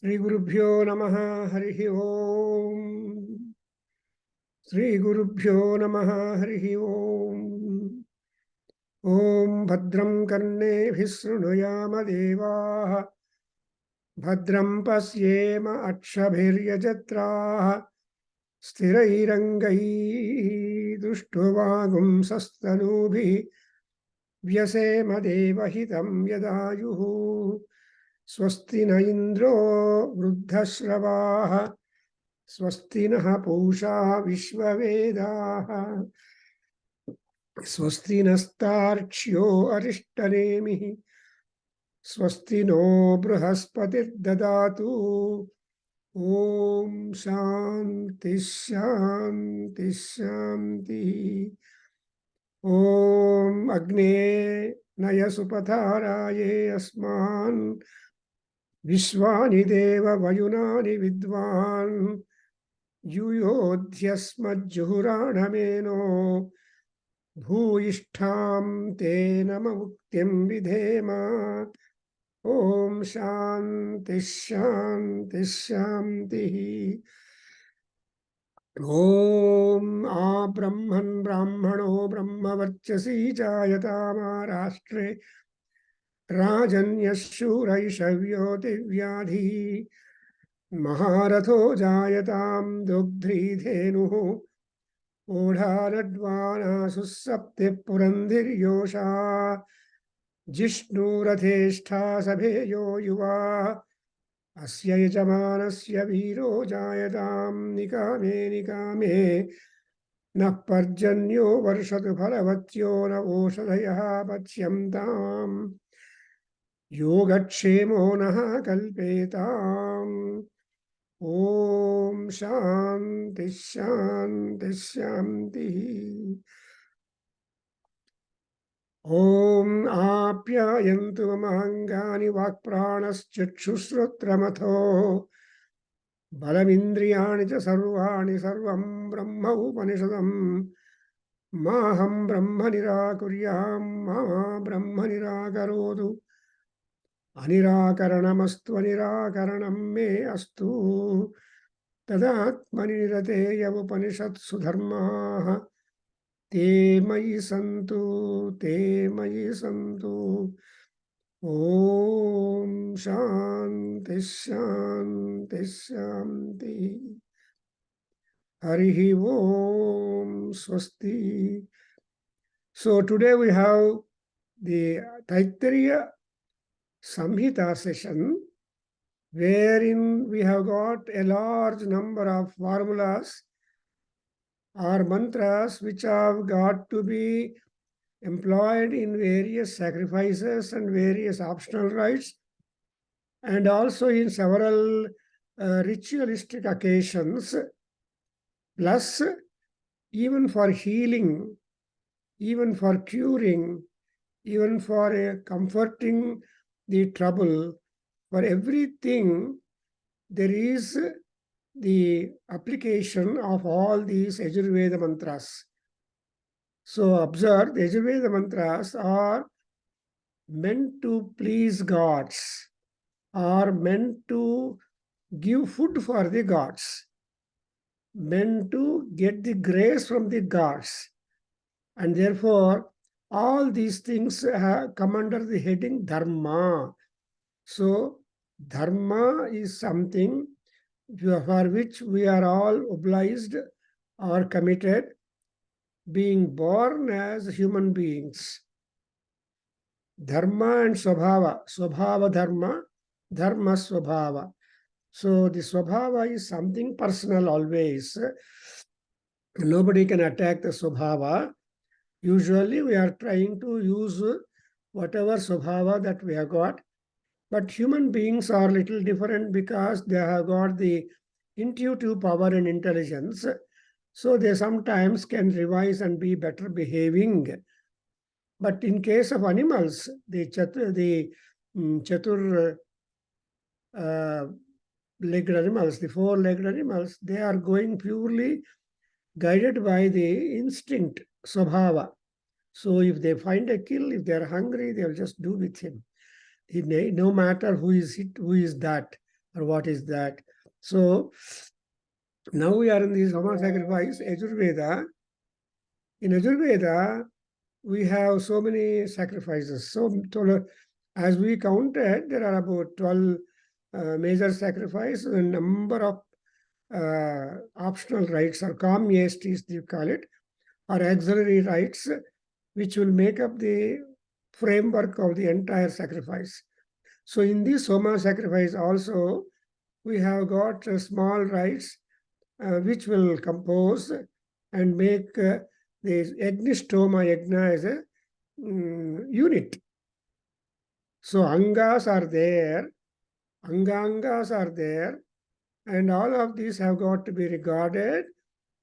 Sri Gurubhyo Namaha Harihi Om. Sri Gurubhyo Namaha Harihi Om. Om Bhadram Karne Vishrunuyama Devaha. Bhadram Pasyema Akshabhiryajatra. Sthirairangai Dushtuvagum Sastanubhi. Vyasema Devahitam Yadayuhu. Swasti na Indro Vruddhasravaha. Swasti na Pusha Vishvavedaha. Swasti nastarchyo Arishtanemihi. Swasti no Bruhaspatir Dadatu. Om Shanti Shanti Shanti. Om Agne Nayasupataraye Asman Vishwani Deva Vayunani Vidvan Yuyodhyasmajjuhuranameno Bhuishtham Te Namamuktim Vidhema. Om Shanti Shanti Shanti. Om A Brahman Brahmano Brahmavarchasi Jayatama Rashtre Rajanyashuraishavyo Divyadhi Maharatho Jayatam Dugdri Dhenuhu Odharadvana Susapti Purandiryosha Jishnu Ratheshtha Sabheyo Yuva Asya Yajamanasya Viro Jayatam Nikame Nikame Naparjanyo Varshatu Phalavatyo Na Oshadhayaha Pachyamtam Yogakshemo Naha Kalpetam. Om Shanti Shanti Shanti. Om Apyayantu Mahangani Vakpranaschakshushrotramatho Balamindriyani cha sarvani sarvam Brahma Upanishadam Maham Brahma Nirakuryam Ma Brahma Nirakarodu Anirakaranamastu Anirakaranam Me Astu Tadatmani Nirate Yavupanishatsu Dharmaha Te Mayi Santu Te Mayi Santu. Om Shanti Shanti Shanti. Harihi Om Swasti. So today we have the Taittiriya Samhita session, wherein we have got a large number of formulas or mantras which have got to be employed in various sacrifices and various optional rites, and also in several ritualistic occasions, plus even for healing, even for curing, even for comforting the trouble. For everything, there is the application of all these Yajurveda mantras. So observe, the Yajurveda mantras are meant to please gods, are meant to give food for the gods, meant to get the grace from the gods. And therefore, all these things come under the heading Dharma. So, Dharma is something for which we are all obliged or committed, being born as human beings. Dharma and Swabhava. Swabhava Dharma, Dharma Swabhava. So the Swabhava is something personal always. Nobody can attack the Swabhava. Usually we are trying to use whatever Swabhava that we have got. But human beings are a little different because they have got the intuitive power and intelligence. So they sometimes can revise and be better behaving. But in case of animals, the chatur-legged animals, the four-legged animals, they are going purely guided by the instinct, Swabhava. So if they find a kill, if they are hungry, they will just do with him. No matter who is it, who is that. or what is that? So now we are in the Homa sacrifice, Yajurveda. In Yajurveda, we have so many sacrifices. So as we counted, there are about 12 major sacrifices, a number of optional rites or kamyestis, you call it, or auxiliary rites, which will make up the framework of the entire sacrifice. So in this Homa sacrifice also, we have got small rites which will compose and make the Yagnistoma Yajna as a unit. So Angas are there, Angangas are there, and all of these have got to be regarded,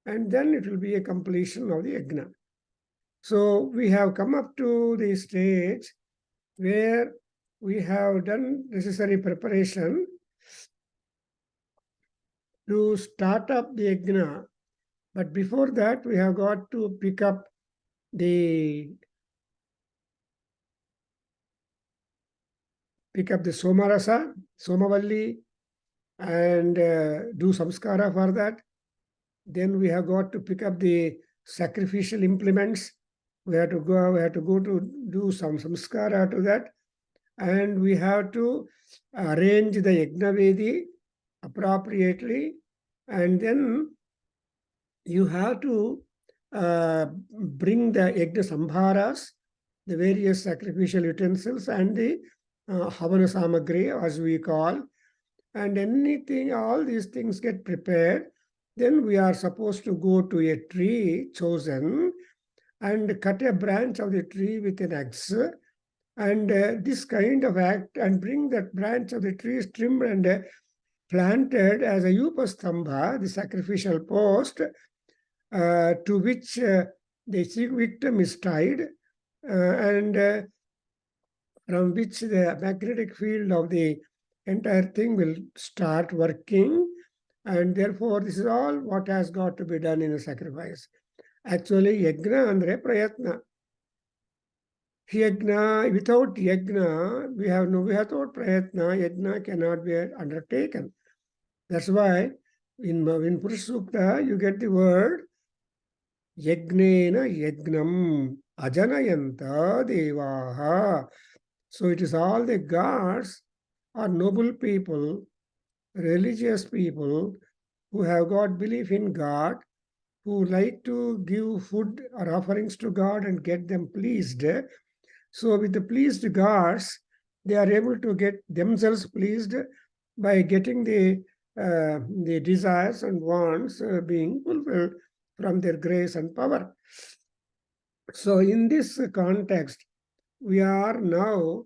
and then it will be a completion of the Yajna. So we have come up to the stage where we have done necessary preparation to start up the Yajna. But before that, we have got to pick up the Somarasa, Somavalli, and do samskara for that. Then we have got to pick up the sacrificial implements. We have to go to do some samskara to that. And we have to arrange the Yagnavedi appropriately. And then you have to bring the Yajna Sambharas, the various sacrificial utensils, and the Havana Samagri, as we call. And anything, all these things get prepared. Then we are supposed to go to a tree chosen and cut a branch of the tree with an axe. And this kind of act, and bring that branch of the tree trimmed and planted as a Upastambha, the sacrificial post, to which the victim is tied, and from which the magnetic field of the entire thing will start working. And therefore, this is all what has got to be done in a sacrifice. Actually, yajna andre prayatna. Yajna, without yajna, without prayatna, yajna cannot be undertaken. That's why in Purusha Sukta, you get the word Yagnena Yagnam Ajanayanta Devaha. So it is all the gods or noble people, religious people who have got belief in God, who like to give food or offerings to God and get them pleased. So with the pleased gods, they are able to get themselves pleased by getting the desires and wants being fulfilled from their grace and power. So in this context, we are now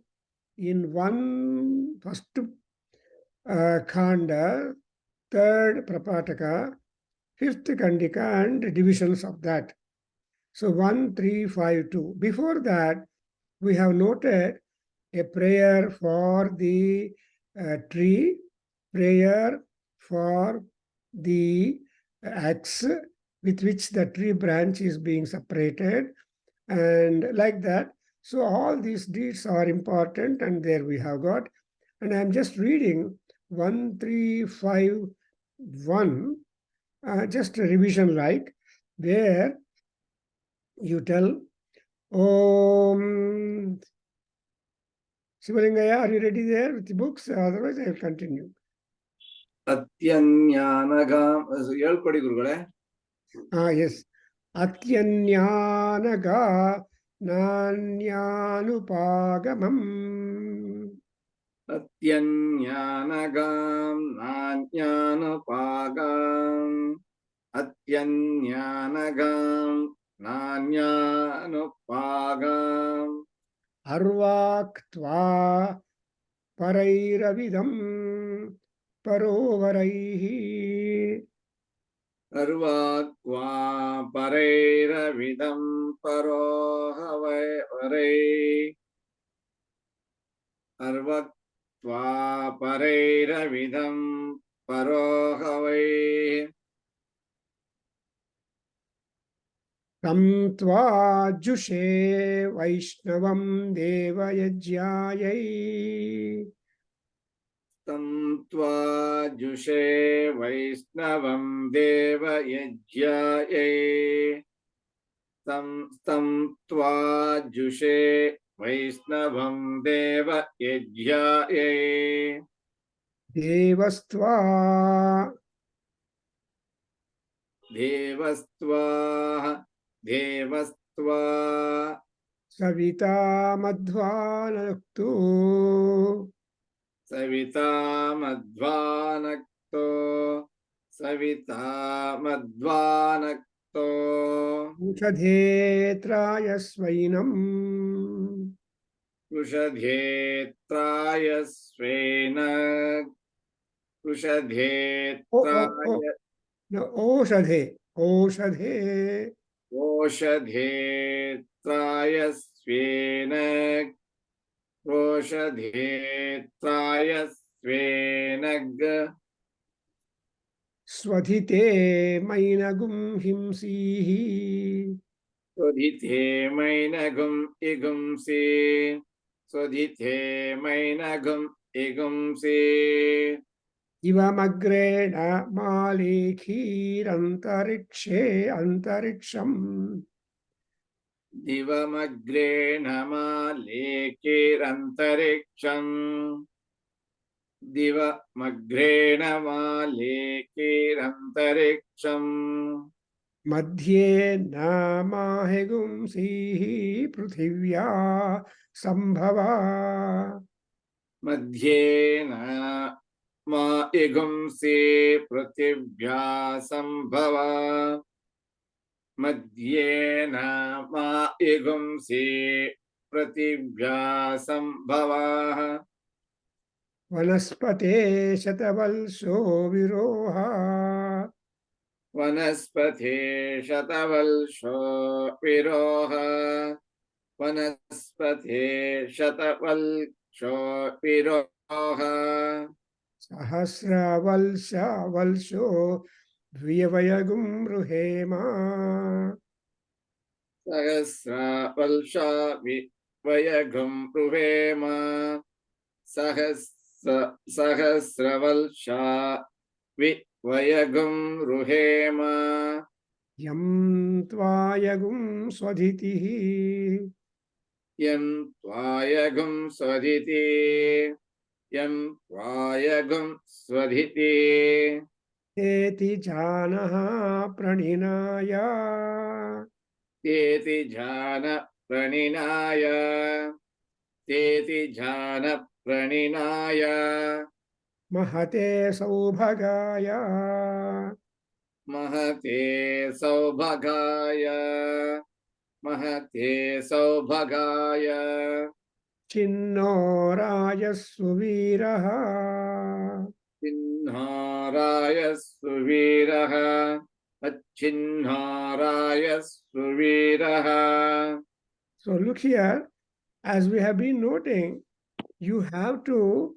in first Khanda, third Prapataka, fifth Kandika, and divisions of that. So 1, 3, 5, 2. Before that, we have noted a prayer for the tree, prayer for the axe with which the tree branch is being separated, and like that. So all these deeds are important, and there we have got. And I'm just reading 1, 3, 5, 1, just a revision like, where you tell, Om Shivalingaya, are you ready there with the books? Otherwise, I will continue. Adhyayana ಹೇಳ್ಕೊಡಿ ಗುರುಗಳೇ. Yes. Adhyayana Nanyanupagamam. Adhyanyanagam Nanyanupagam. Adhyanyanagam Nanyanupagam. Arvaktva Parairavidam Parovaraihi. Arvakva Parairavidam Parohavarai. Arvakva Parairavidam Parohavai. Tam tva jushe Vaishnavam Devayajyayai. तं त्वा जुषे वैष्णवं देवयज्ञायै तं त्वा जुषे वैष्णवं देवयज्ञायै देवस्त्वा देवस्त्वा सविता मध्वानक्तु सविता मध्वानक्तो उषधेत्राय स्वैनम् वृषधेत्राय स्वेन ओ वृषधेत्राय no, ओषधे ओषधे ओषधेत्राय स्वेन ओषधेत्राय स्वेन स्वधिते मैनगुं हिंसीः स्वधिते मैनगुम् इगुंसि स्वधिते मैनगुम् इगुंसि इवमग्रेण मालेखीरन्तरिक्षे अन्तरिक्षम् दिवमग्रेण मालेकिरन्तरिक्षम् दिवमग्रेण मालेकिरन्तरिक्षम् मध्ये नामाहिगुंसीः पृथिव्या सम्भवा मध्ये न मा इगुंसि पृथिव्या सम्भव मध्ये न मा इगुंसि पृथिव्या सम्भवः वनस्पते शतवल्सो विरोहा वनस्पते शतवल्शो विरोह वनस्पते शतवल्शो विरोह सहस्रवल्शो द्वियवयगुं रुहेमा सहस्रवल्शा वयगुं रुहेम सहस्रवल्शा वयगुं रुहेम यं त्वायगुं स्वधितिः यं त्वायगुं स्वधिति यं त्वायगुं स्वधिति एति जानः प्रणिनाय तेति जान प्रणिनाय तेति जान प्रणिनाय महते सौभगाय महते सौभगाय महते सौभगाय चिन्नो राजस्सुवीरः चिह्नाराय सुवीरः अच्छिह्नाराय सुवीरः. So look here, as we have been noting, you have to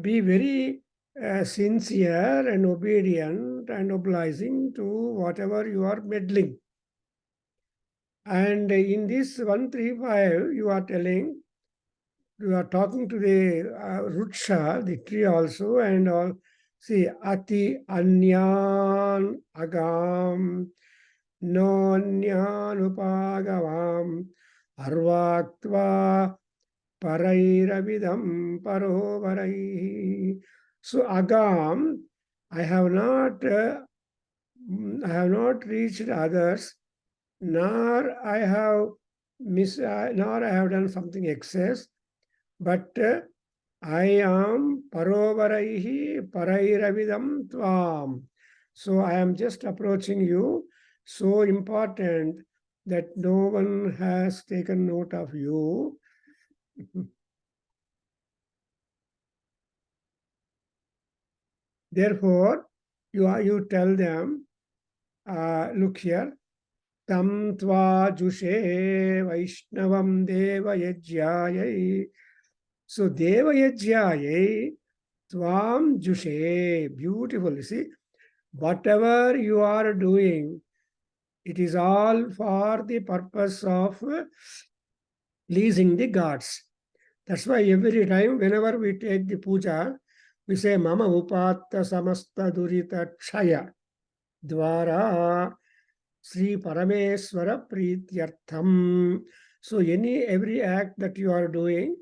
be very sincere and obedient and obliging to whatever you are meddling. And in this 135, you are telling, you are talking to the Ruksha, the tree also, and all. See, Ati Anyan Agam Nonyanupagavam Arvaktva Parairavidam Parovarai. So Agam, I have not reached others, nor I have done something excess, but I am parovaraihi parairavidam tvam. So I am just approaching you, so important that no one has taken note of you. Therefore, you tell them, look here, tam tva jushe vaishnavam deva yajyayai. So deva yajyayai tvam jushe. Beautiful. You see, whatever you are doing, it is all for the purpose of pleasing the gods. That's why every time, whenever we take the puja, we say Mama Upatta Samasta Durita Kshaya Dwara Sri Parameswara Prityartham. So every act that you are doing,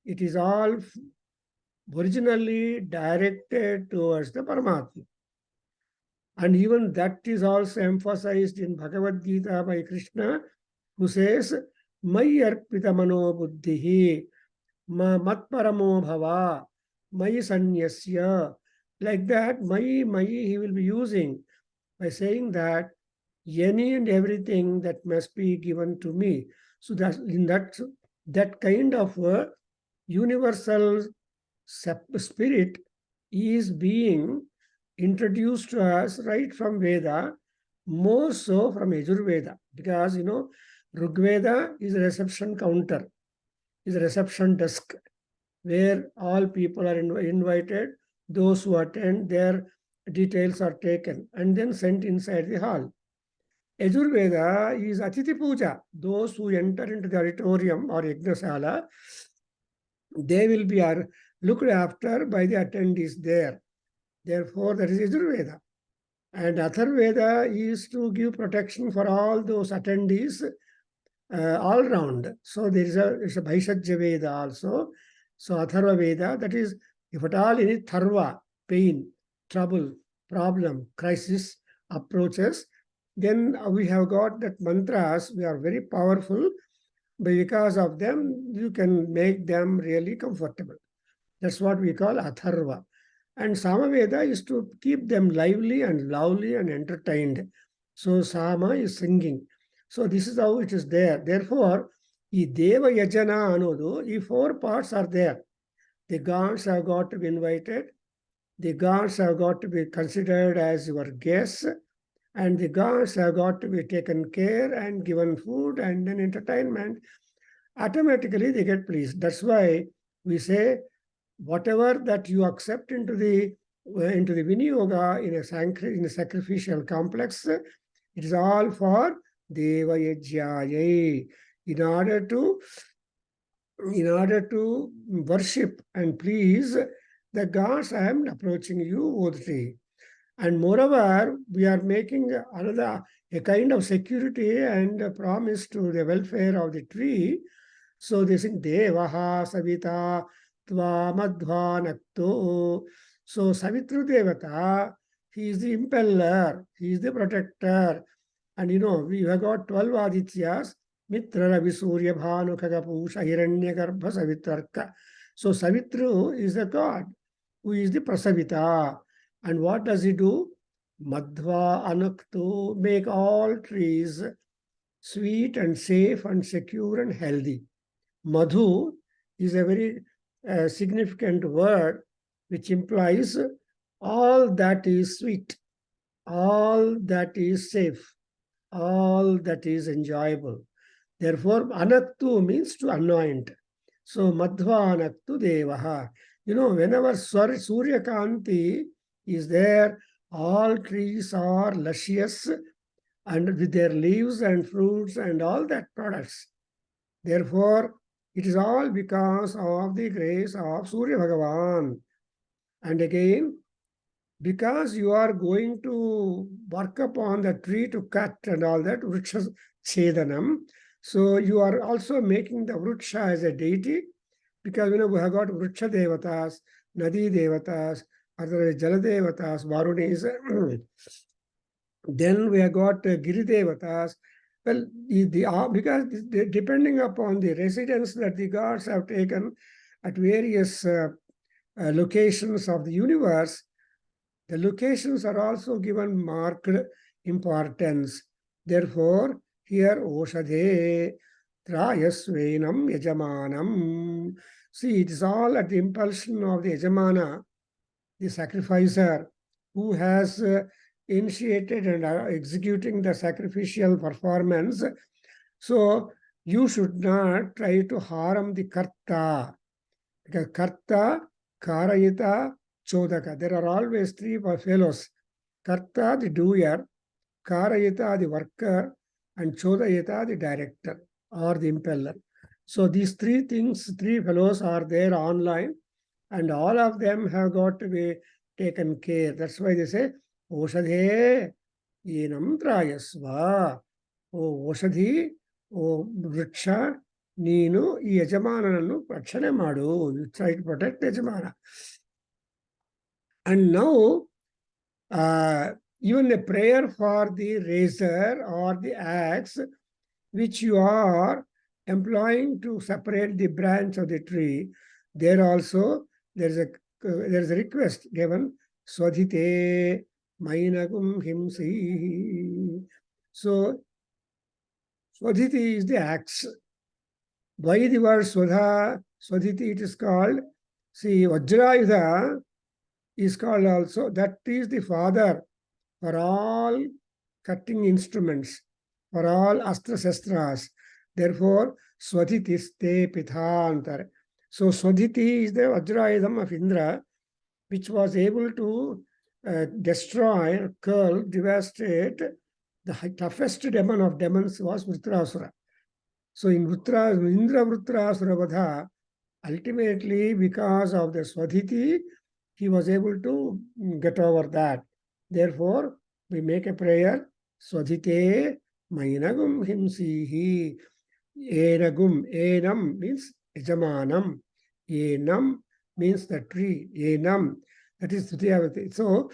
it is all originally directed towards the Paramatma. And even that is also emphasized in Bhagavad Gita by Krishna, who says, Mai arpita mano buddhihi, mat paramo bhava, mai sanyasya. Like that, mai, he will be using by saying that any and everything that must be given to me. So that in that kind of universal spirit is being introduced to us right from Veda, more so from Yajurveda, because Rigveda is a reception counter, is a reception desk where all people are invited. Those who attend, their details are taken and then sent inside the hall. Yajurveda is Atiti Puja. Those who enter into the auditorium or Yajnasala, they will be looked after by the attendees there. Therefore, that is Yajurveda. And Atharveda is to give protection for all those attendees all round. So there is a Bhaishajya Veda also. So Atharva Veda, that is, if at all any tharva, pain, trouble, problem, crisis approaches, then we have got that mantras, we are very powerful. Because of them, you can make them really comfortable. That's what we call Atharva. And Samaveda is to keep them lively and lovely and entertained. So Sama is singing. So this is how it is there. Therefore, the Deva Yajana Anodu, the 4 parts are there. The gods have got to be invited. The gods have got to be considered as your guests. And the gods have got to be taken care and given food and then entertainment. Automatically they get pleased. That's why we say, whatever that you accept into the Vinyoga in a sacrificial complex, it is all for Deva Yajyayai, in order to worship and please the gods. I am approaching you, O tree. And moreover, we are making a kind of security and a promise to the welfare of the tree. So they sing Devaha Savita Tva Madhva Nakto. So Savitru Devata, he is the impeller, he is the protector. And we have got 12 Adityas, Mitra Ravi Surya Bhanu Kagapusha Hiranya Garbha Savitarka. So Savitru is the god who is the Prasavita. And what does he do? Madhva Anaktu, make all trees sweet and safe and secure and healthy. Madhu is a very significant word which implies all that is sweet, all that is safe, all that is enjoyable. Therefore, Anaktu means to anoint. So, Madhva Anaktu Devaha. Whenever Surya Kanti is there, all trees are luscious and with their leaves and fruits and all that products. Therefore, it is all because of the grace of Surya Bhagavan. And again, because you are going to work upon the tree to cut and all that, Vriksha Chedanam. So you are also making the Vriksha as a deity, because we have got Vriksha Devatas, Nadi Devatas, other Jala Devatas, Varunis. Then we have got Giri Devatas. Well, because depending upon the residence that the gods have taken at various locations of the universe, the locations are also given marked importance. Therefore, here Oshadhe Trayasvenam Yajamanam. See, it is all at the impulsion of the Yajamana, the sacrificer, who has initiated and executing the sacrificial performance. So you should not try to harm the Karta. Because Karta, Karayita, Chodaka. There are always 3 fellows. Karta, the doer, Karayita, the worker, and Chodayita, the director or the impeller. So these 3 things, 3 fellows are there online. and all of them have got to be taken care. That's why they say, Oshadhe Yenam Trayasva. O Oshadhi, O Vriksha, Neenu, ಈ ಯಜಮಾನನನ್ನು ರಕ್ಷಣೆ ಮಾಡು. You try to protect ಯಜಮಾನ. And now, even a prayer for the razor or the axe, which you are employing to separate the branch of the tree, there also there's a request given, Swadhite Mainagum Himsi. So Swadhiti is the axe. Why the word Swadhiti it is called? See, Vajrayudha is called also, that is the father for all cutting instruments, for all astra shastras. Therefore, Swadhitiste Pithantar. So Swadhiti is the Vajrayudham of Indra, which was able to destroy, curl, devastate. The toughest demon of demons was Vritrasura. So in Indra Vritrasura Vadha, ultimately because of the Swadhiti, he was able to get over that. Therefore, we make a prayer, Swadhite Mainagum Himsihi. Enagum, Enam means Yajamanam. Enam means the tree. Enam, that is Sthutiyavati. So,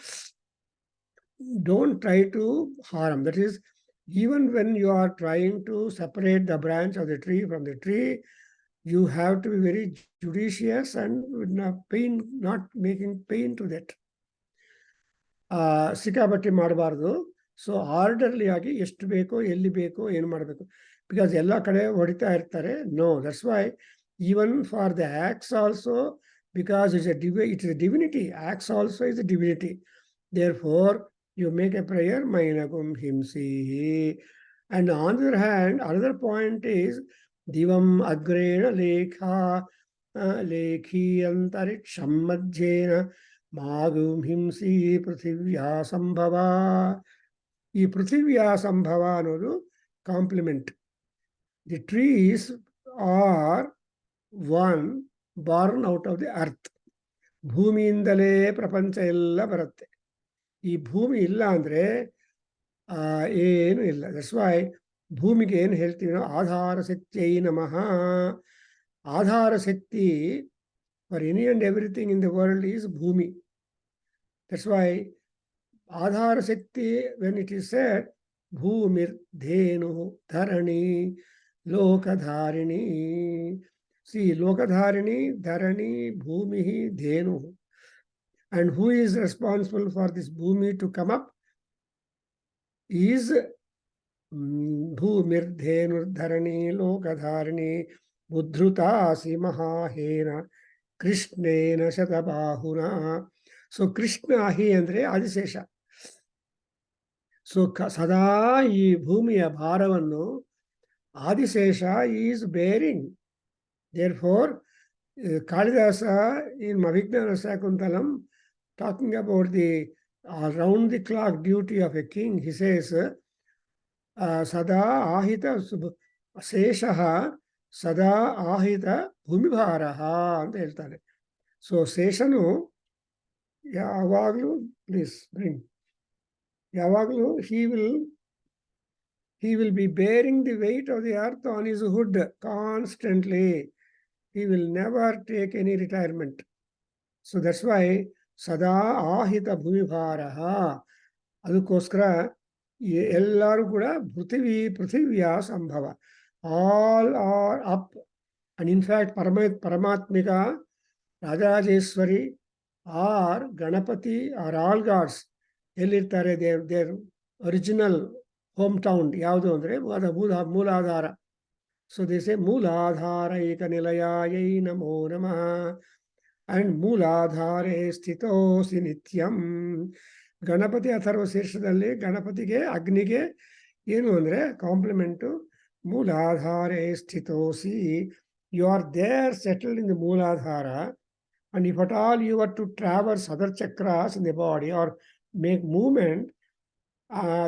don't try to harm. That is, even when you are trying to separate the branch of the tree from the tree, you have to be very judicious and not making pain to that. ಸಿಕ್ಕಾಪಟ್ಟಿ ಮಾಡಬಾರ್ದು. So orderly ಆಗಿ ಎಷ್ಟು ಬೇಕೋ ಎಲ್ಲಿ ಬೇಕೋ ಏನು ಮಾಡಬೇಕು, because ಎಲ್ಲ ಕಡೆ ಹೊಡಿತಾ ಇರ್ತಾರೆ. No, that's why even for the ox also, because it's a divinity, ox also is a divinity. Therefore, you make a prayer, Mainagum Himsi. And on the other hand, another point is, Divam Agrena Lekha Lekhi Antariksham Madhyena Magum Himsi Prithivya Sambhava. ಈ Prithivya Sambhava ಅನ್ನೋದು compliment. The trees are one born out of the earth. ಭೂಮಿಯಿಂದಲೇ ಪ್ರಪಂಚ ಎಲ್ಲ ಬರುತ್ತೆ. ಈ ಭೂಮಿ ಇಲ್ಲ ಅಂದರೆ ಏನು ಇಲ್ಲ. ದಟ್ಸ್ ವೈ ಭೂಮಿಗೆ ಏನು ಹೇಳ್ತೀವಿ ನಾವು, ಆಧಾರ ಶಕ್ತಿಯೈ ನಮಃ. ಆಧಾರ ಶಕ್ತಿ for any and everything in the world is ಭೂಮಿ. ದಟ್ಸ್ ವೈ ಆಧಾರ ಶಕ್ತಿ, ವೆನ್ ಇಟ್ ಈಸ್ ಸೆಡ್, ಭೂಮಿರ್ ಧೇನು ಧರಣಿ ಲೋಕಧಾರಿಣಿ. ಸಿ, ಲೋಕಧಾರಿಣಿ, ಧರಣಿ, ಭೂಮಿ, ಧೇನು. And who is responsible for this bhumi to come up is Bhumir Dhenur Dharani Lokadharani Budhrutasi Mahahena Krishnena Shatabahuna. So Krishna hi andre Adisesha. So sada ee bhumiya bharavannu Adisesha is bearing. Therefore, Kalidasa in Mavijnana Sakuntalam, talking about the round the clock duty of a king, he says, Sada Ahita Seshaha Sada Ahita Bhumibharaha anta ಹೇಳ್ತಾರೆ. So Seshanu ಯಾವಾಗಲೂ, please bring, ಯಾವಾಗಲೂ he will be bearing the weight of the earth on his hood constantly. He will never take any retirement. So that's why Sada Ahita Bhumibharaha. ಅದಕ್ಕೋಸ್ಕರ ಎಲ್ಲರೂ ಕೂಡ ಪೃಥಿವಿಯ ಸಂಭವ. All are up. And in fact, Paramatmika, Rajarajeshwari, or Ganapati, or all gods, ಎಲ್ಲಿರ್ತಾರೆ, their original hometown ಯಾವುದು ಅಂದರೆ ಮೂಲಾಧಾರ. So they say Mooladharaika Nilayayai Namo Namah, and Mooladhare Sthitosi Nityam. Ganapati Atharva ಶೀರ್ಷದಲ್ಲಿ ಗಣಪತಿಗೆ ಅಗ್ನಿಗೆ ಏನು ಅಂದರೆ ಕಾಂಪ್ಲಿಮೆಂಟು, ಮೂಲಾಧಾರೆ ಸ್ಥಿತೋಸಿ. You are there settled in the ಮೂಲಾಧಾರ, and if at all you were to traverse other chakras in the body or make movement,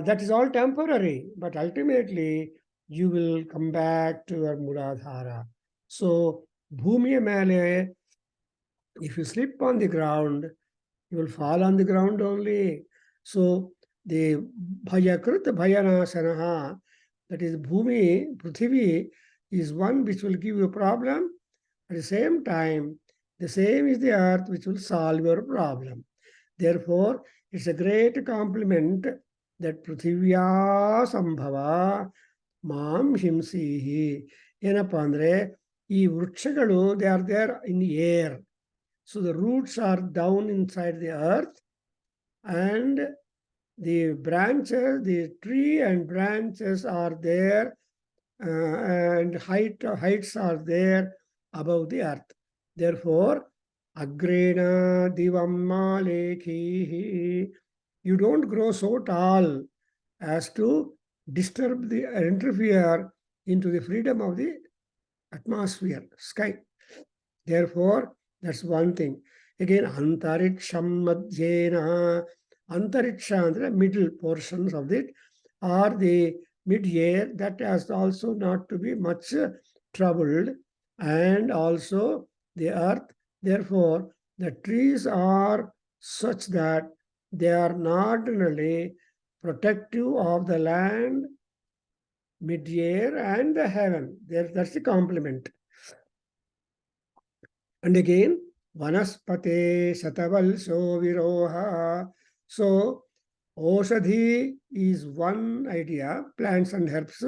that is all temporary, but ultimately you will come back to your Mooladhara. So, ಭೂಮಿಯ ಮೇಲೆ If you slip on the ground, you will fall on the ground only. So the bhayakrit bhayanasanaha, that is bhumi, prithvi, is one which will give you a problem. At the same time, the same is the earth which will solve your problem. Therefore, it's a great compliment that prithivya sambhava mam himsihi. ಏನಪ್ಪ ಅಂದರೆ ಈ ವೃಕ್ಷಗಳು they are there in the air. So the roots are down inside the earth, and the branches, the tree and branches are there, and heights are there above the earth. Therefore, agrena divam malekhihi, you don't grow so tall as to disturb the interfere into the freedom of the atmosphere, sky. Therefore, that's one thing. Again, antariksham madhyena, antariksha andre middle portions of it are the mid-air that has also not to be much troubled, and also the earth. Therefore, the trees are such that they are not only protective of the land, mid-air, and the heaven. That's the complement. And again, vanaspate shatavalso viroha. So, oshadhi is one idea, plants and herbs.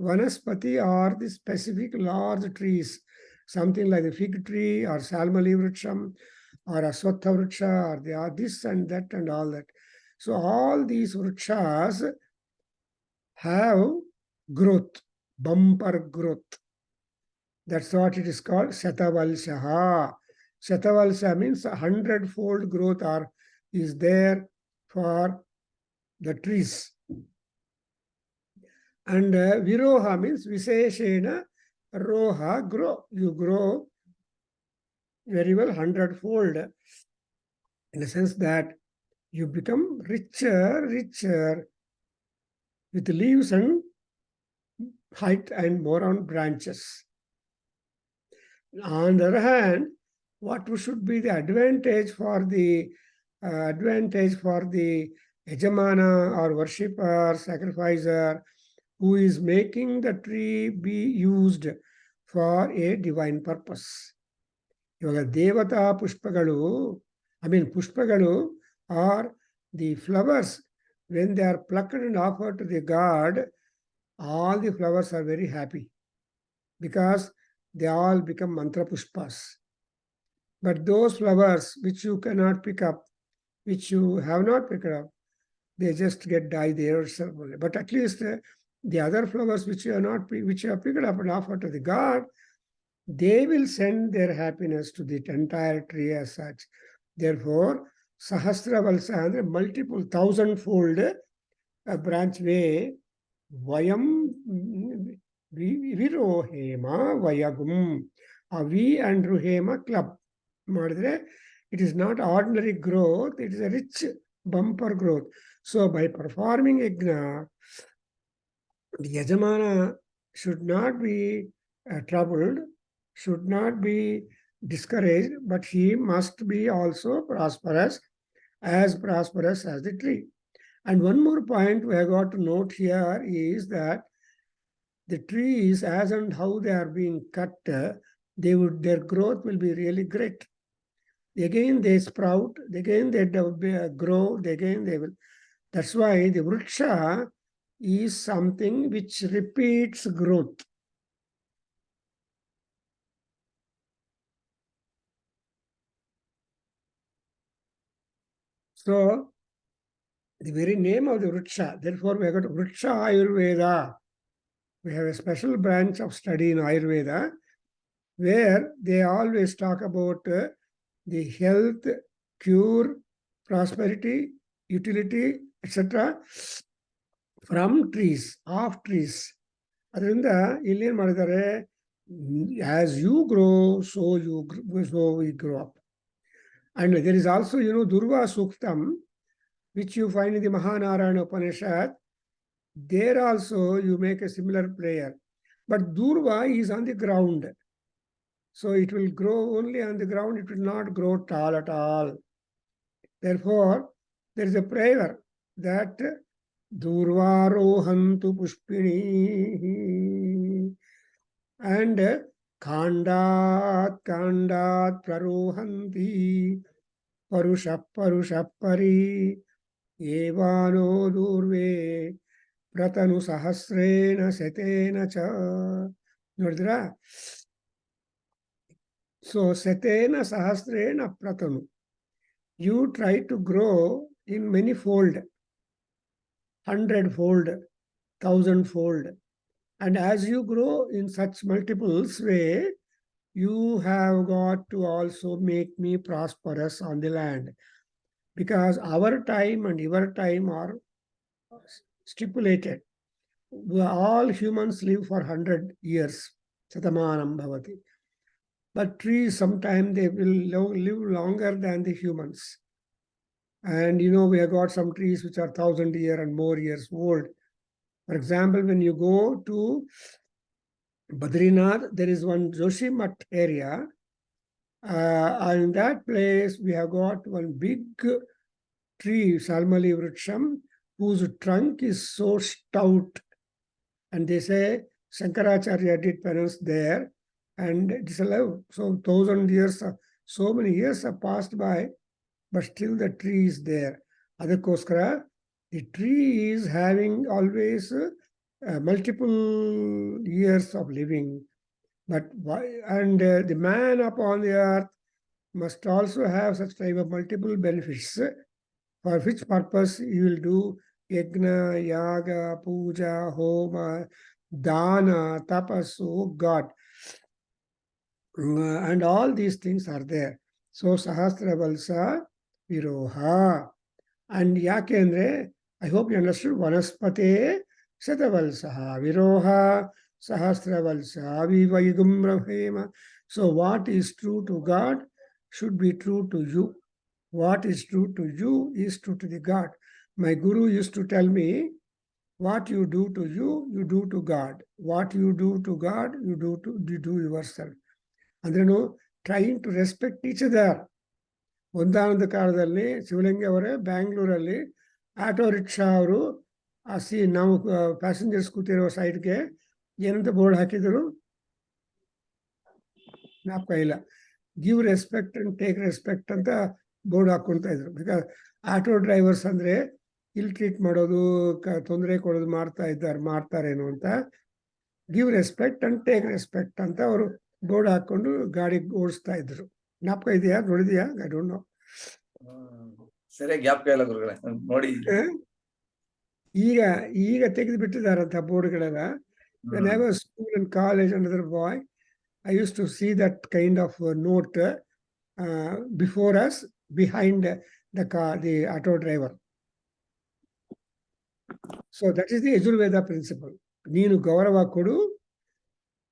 Vanaspati are the specific large trees, something like the fig tree or salmali vriksham or aswatha vriksha, or they are this and that and all that. So, all these vrikshas have growth, bumper growth. That's what it is called, Shatavalshaha. Shatavalsha means 100-fold growth is there for the trees. And viroha means Viseshena roha, grow. You grow very well 100-fold, in the sense that you become richer with leaves and height and more on branches. On the other hand, what should be the advantage for the yajamana or worshipper, sacrificer, who is making the tree be used for a divine purpose? ಇವಾಗ ದೇವತಾ ಪುಷ್ಪಗಳು, ಪುಷ್ಪಗಳು are the flowers. When they are plucked and offered to the god, all the flowers are very happy because they all become mantra pushpas. But those flowers which you cannot pick up, which you have not picked up, they just die there. But at least the other flowers which you have picked up and offered to the god, they will send their happiness to the entire tree as such. Therefore, Sahasra Valsa, multiple 1,000-fold branch way, Vayam Virohema Vayagum. Vi and Ruhema club. It is not ordinary growth, it is a rich bumper growth. So by performing yajna, the yajamana should not be troubled, should not be discouraged, but he must be also prosperous as the tree. And one more point we have got to note here is that the trees, as and how they are being cut, their growth will be really great. Again they sprout, again they grow, again they will. That's why the vriksha is something which repeats growth. So, the very name of the vriksha, therefore we have got vriksha Ayurveda. We have a special branch of study in Ayurveda where they always talk about the health, cure, prosperity, utility, etc. from trees, of trees. ಅದರಿಂದ ಇಲ್ಲೇನು ಮಾಡಿದ್ದಾರೆ, as you grow, so we grow up. And there is also, Durva Suktam, which you find in the Mahanarayana Upanishad. There also you make a similar prayer. But Durva is on the ground. So it will grow only on the ground, it will not grow tall at all. Therefore, there is a prayer that Durvarohantu Pushpini and Khandat Prarohanti Parusha Evano Durve Pratanu Sahasrena Setena Cha. Nodra. So Setena Sahasrena Pratanu. You try to grow in many fold, 100-fold, 1,000-fold. And as you grow in such multiples way, you have got to also make me prosperous on the land. Because our time and your time are stipulated. All humans live for 100 years. Satamanam bhavati. But trees, sometimes they will live longer than the humans. And we have got some trees which are 1,000 years and more years old. For example, when you go to Badrinath, there is one Joshimat area. And in that place, we have got one big tree, Salmali Vriksham, whose trunk is so stout. And they say Shankaracharya did penance there. And it is alive. So 1,000 years, so many years have passed by, but still the tree is there. Adakoskara, the tree is having always multiple years of living. But why? And the man upon the earth must also have such type of multiple benefits, for which purpose you will do yajna, yaga, puja, homa, dana, tapasu, God. And all these things are there. So Sahasra Valsa Viroha. And Yakendre, I hope you understood Vanaspate Shatavalsaha Viroha Sahasra Valsa Vivayugum Brahema. So what is true to God should be true to you. What is true to you is true to the God. My Guru used to tell me, what you do to you, you do to God. What you do to God, you do yourself. ಅಂದ್ರೇನು trying to respect each other. ಒಂದಾನೊಂದು ಕಾಲದಲ್ಲಿ ಶಿವಲಿಂಗ ಅವರೇ ಬ್ಯಾಂಗ್ಳೂರಲ್ಲಿ auto rickshaw ಅವರು ನಾವು passengers ಕೂತಿರೋ ಸೈಡ್ಗೆ ಏನಂತ board ಹಾಕಿದರು, ಜ್ಞಾಪಕ ಇಲ್ಲ, give respect and take respect ಅಂತ ಬೋರ್ಡ್ ಹಾಕೊಂತ ಇದ್ರು. ಬಿಕಾಸ್ ಆಟೋ ಡ್ರೈವರ್ಸ್ ಅಂದ್ರೆ ಇಲ್ಲಿ ಟ್ರೀಟ್ ಮಾಡೋದು, ತೊಂದರೆ ಕೊಡೋದು ಮಾಡ್ತಾರೇನೋ ಅಂತ. Give respect and take respect ಅಂತ ಅವರು ಬೋರ್ಡ್ ಹಾಕೊಂಡು ಗಾಡಿ ಓಡಿಸ್ತಾ ಇದ್ರು. ಜ್ಞಾಪಕ ಇದೆಯಾ? ನೋಡಿದ್ಯಾ? I don't know. ಸರಿ, ಜ್ಞಾಪಕ ಇಲ್ಲ ಗುರುಗಳೇ, ನೋಡಿ. ಈಗ ತೆಗೆದು ಬಿಟ್ಟಿದಾರಂತ ಬೋರ್ಡ್ಗಳೆಲ್ಲ. When I was school and college, another boy, I used to see that kind of note before us, behind the car, the auto driver. So that is the Yajurveda principle. ನೀನು ಗೌರವ ಕೊಡು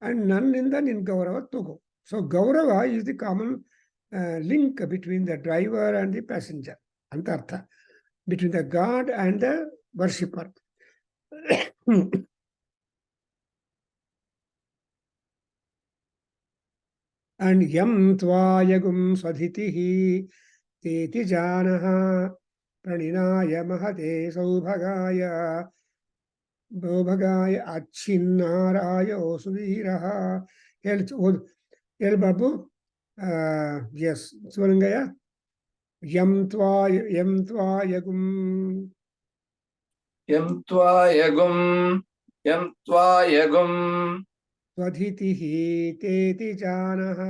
and ನನ್ನಿಂದ ನಿನ್ ಗೌರವ ತಗೋ. So ಗೌರವ is the common link between the driver and the passenger ಅಂತ ಅರ್ಥ, between the God and the worshipper. And yam tvayagum swadhitihi teti janaha praninaya mahate saubhagaya ಭೋಭಗಾಯ ಅಚ್ಛಿನ್ನಾರಾಯ ಸುವೀರಃ. ಹೇಳಿ ಬಾಬು. ಎಸ್ ಶಿವಲಿಂಗಯ್ಯ. ಯಂ ತ್ವಾಯಗುಂ ಸ್ವಧಿತಿಃ ತೇತಿ ಜಾನಃ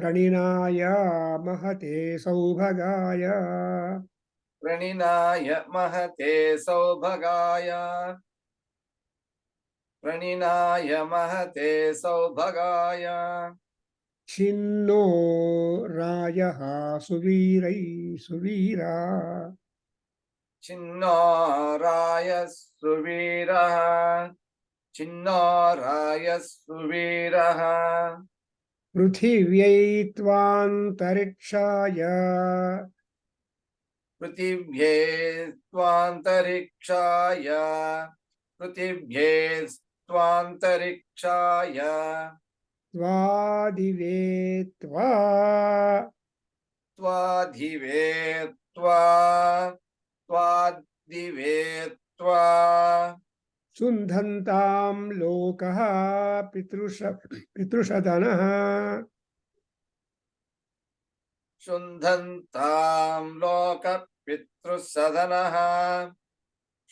ಪ್ರಣೀನಾಯ ಮಹತೆ ಸೌಭಗಾಯ छिन्नो रायः सुवीरैः सुवीरा पृथिव्यै त्वान्तरिक्षाय पृथिव्ये स्वान्तरिक्षाय पृथिव्ये स्वान्तरिक्षाय त्वादिवे त्वा त्वाधिवे त्वा त्वादिवे त्वा शुन्धन्तां लोकः पितृषदनः शुन्धन्तां लोकपितृसदनः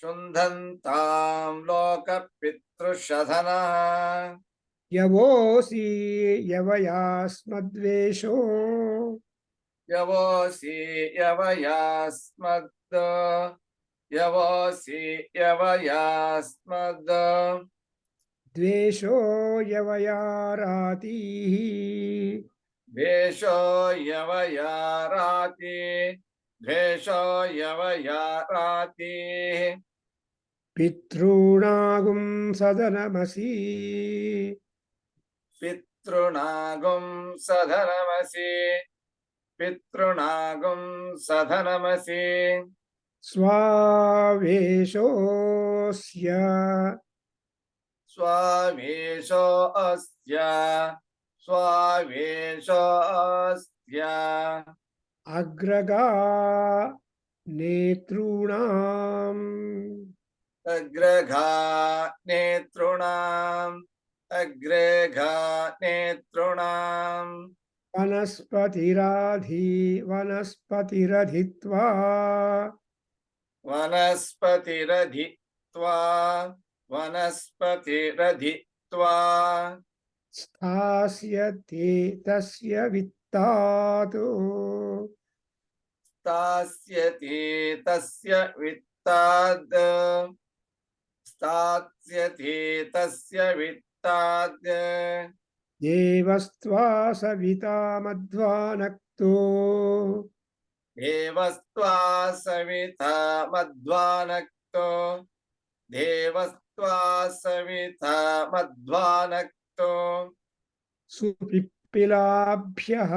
शुन्धन्तां लोकपितृसदनः यवोऽसि यवयास्मद्वेषो यवोऽसि यवयास्मद् यवोऽसि यवयास्मद् द्वेषो यवयारातिः द्वेषो यवयाराति द्वेषो यवयारातिः पितॄणागुं सदनमसि पितॄणागुं सधनमसि पितॄणागुं सधनमसि स्वावेशोऽस्य स्वावेशो अस्य स्वावेशो अस्य अग्रगा नेतॄणाम् अग्रघा नेतॄणाम् अग्रघा नेतॄणाम् वनस्पतिरधित्वा वनस्पतिरधित्वा वनस्पतिरधित्वा स्थास्यते तस्य वित्तात् स्थास्यति तस्य वित्ताद् स्थास्यति तस्य वित्ताद् देवस्त्वा सविता मध्वानक्तो देवस्त्वा सविता मध्वानक्तो देवस्त्वा सविता मध्वानक्तो सुपिप्पिलाभ्यः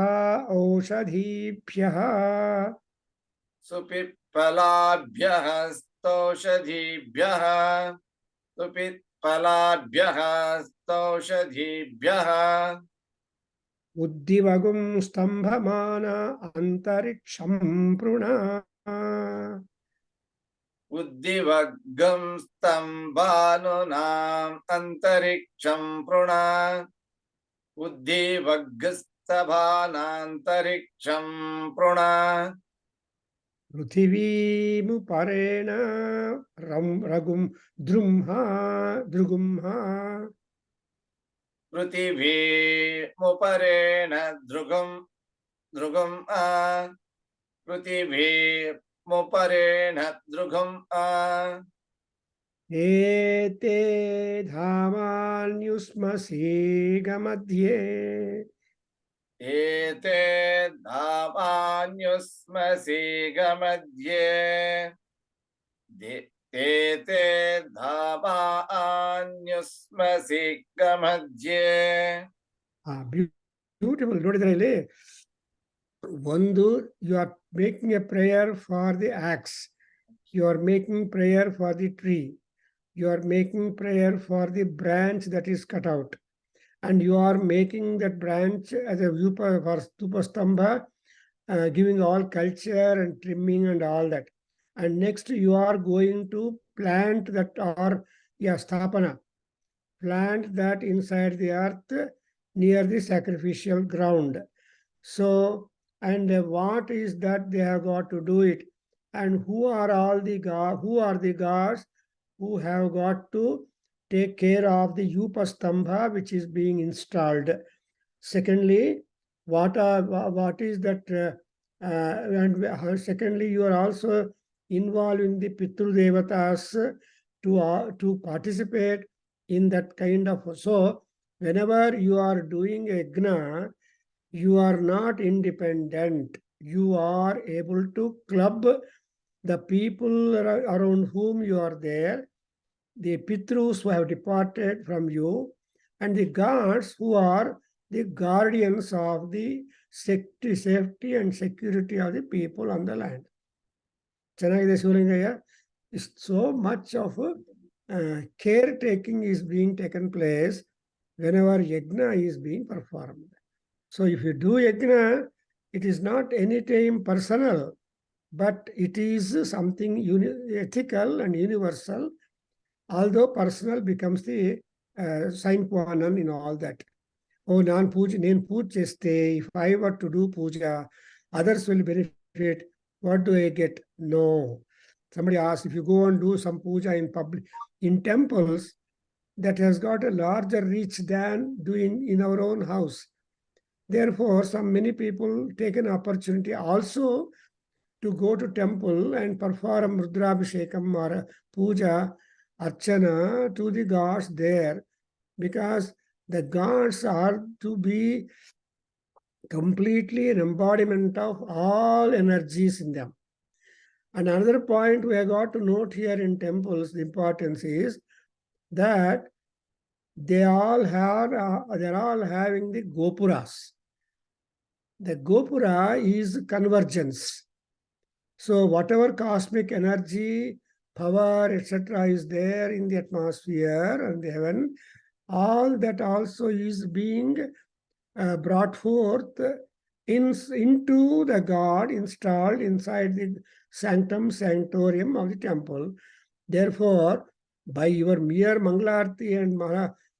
औषधीभ्यः सुपिप्पलाभ्यः स्तौषधीभ्यः सुपिप्पलाभ्यः स्तौषधीभ्यः उद्दिवगुं स्तम्भमान अन्तरिक्षं पृण उद्दिवग्गं स्तम्भानुनाम् अन्तरिक्षं पृण उद्दिवग्गस्तभानान्तरिक्षं पृण पृथिवीमुपरेण रघुं दृगुंहा पृथिवीमुपरेण ध्रुगम् पृथिवीमुपरेण ध्रुगम् एते धामान्युष्मसीगमध्ये एते धामान्युष्मसीगमध्ये एते धामान्युष्मसीगमध्ये ಬ್ಯೂಟಿಫುಲ್ ನೋಡಿದ್ರೆ ಇಲ್ಲಿ ಒಂದು you are making a prayer for the ox you are making prayer for the tree you are making prayer for the branch that is cut out and you are making that branch as a viewpa for stupastambha, giving all culture and trimming and all that. And next you are going to plant that or sthapana, plant that inside the earth near the sacrificial ground. So, and what is that they have got to do it, and who are the gods who have got to take care of the Upastambha which is being installed. Secondly, what is that? And secondly, you are also involving the Pitru Devatas to participate in that kind of. So, whenever you are doing a yajna, you are not independent. You are able to club the people around whom you are there, the Pitrus who have departed from you, and the gods who are the guardians of the safety and security of the people on the land. ಚೆನ್ನಾಗಿದೆ Shivalingaiah. So much of caretaking is being taken place whenever yajna is being performed. So if you do yajna, it is not any time personal, but it is something ethical and universal, although personal becomes the sine qua non in all that. Oh, neen puja cheste, if I were to do puja, others will benefit. What do I get? No. Somebody asked, if you go and do some puja in public, in temples, that has got a larger reach than doing in our own house. Therefore, many people take an opportunity also to go to temple and perform Rudrabhishekam or puja, archana to the gods there, because the gods are to be completely an embodiment of all energies in them. And another point we have got to note here in temples, the importance is that they're all having the gopuras. The gopura is convergence. So whatever cosmic energy, power, etc. is there in the atmosphere and the heaven, all that also is being brought forth into the God installed inside the sanctum sanctorium of the temple. Therefore, by your mere Mangalarti and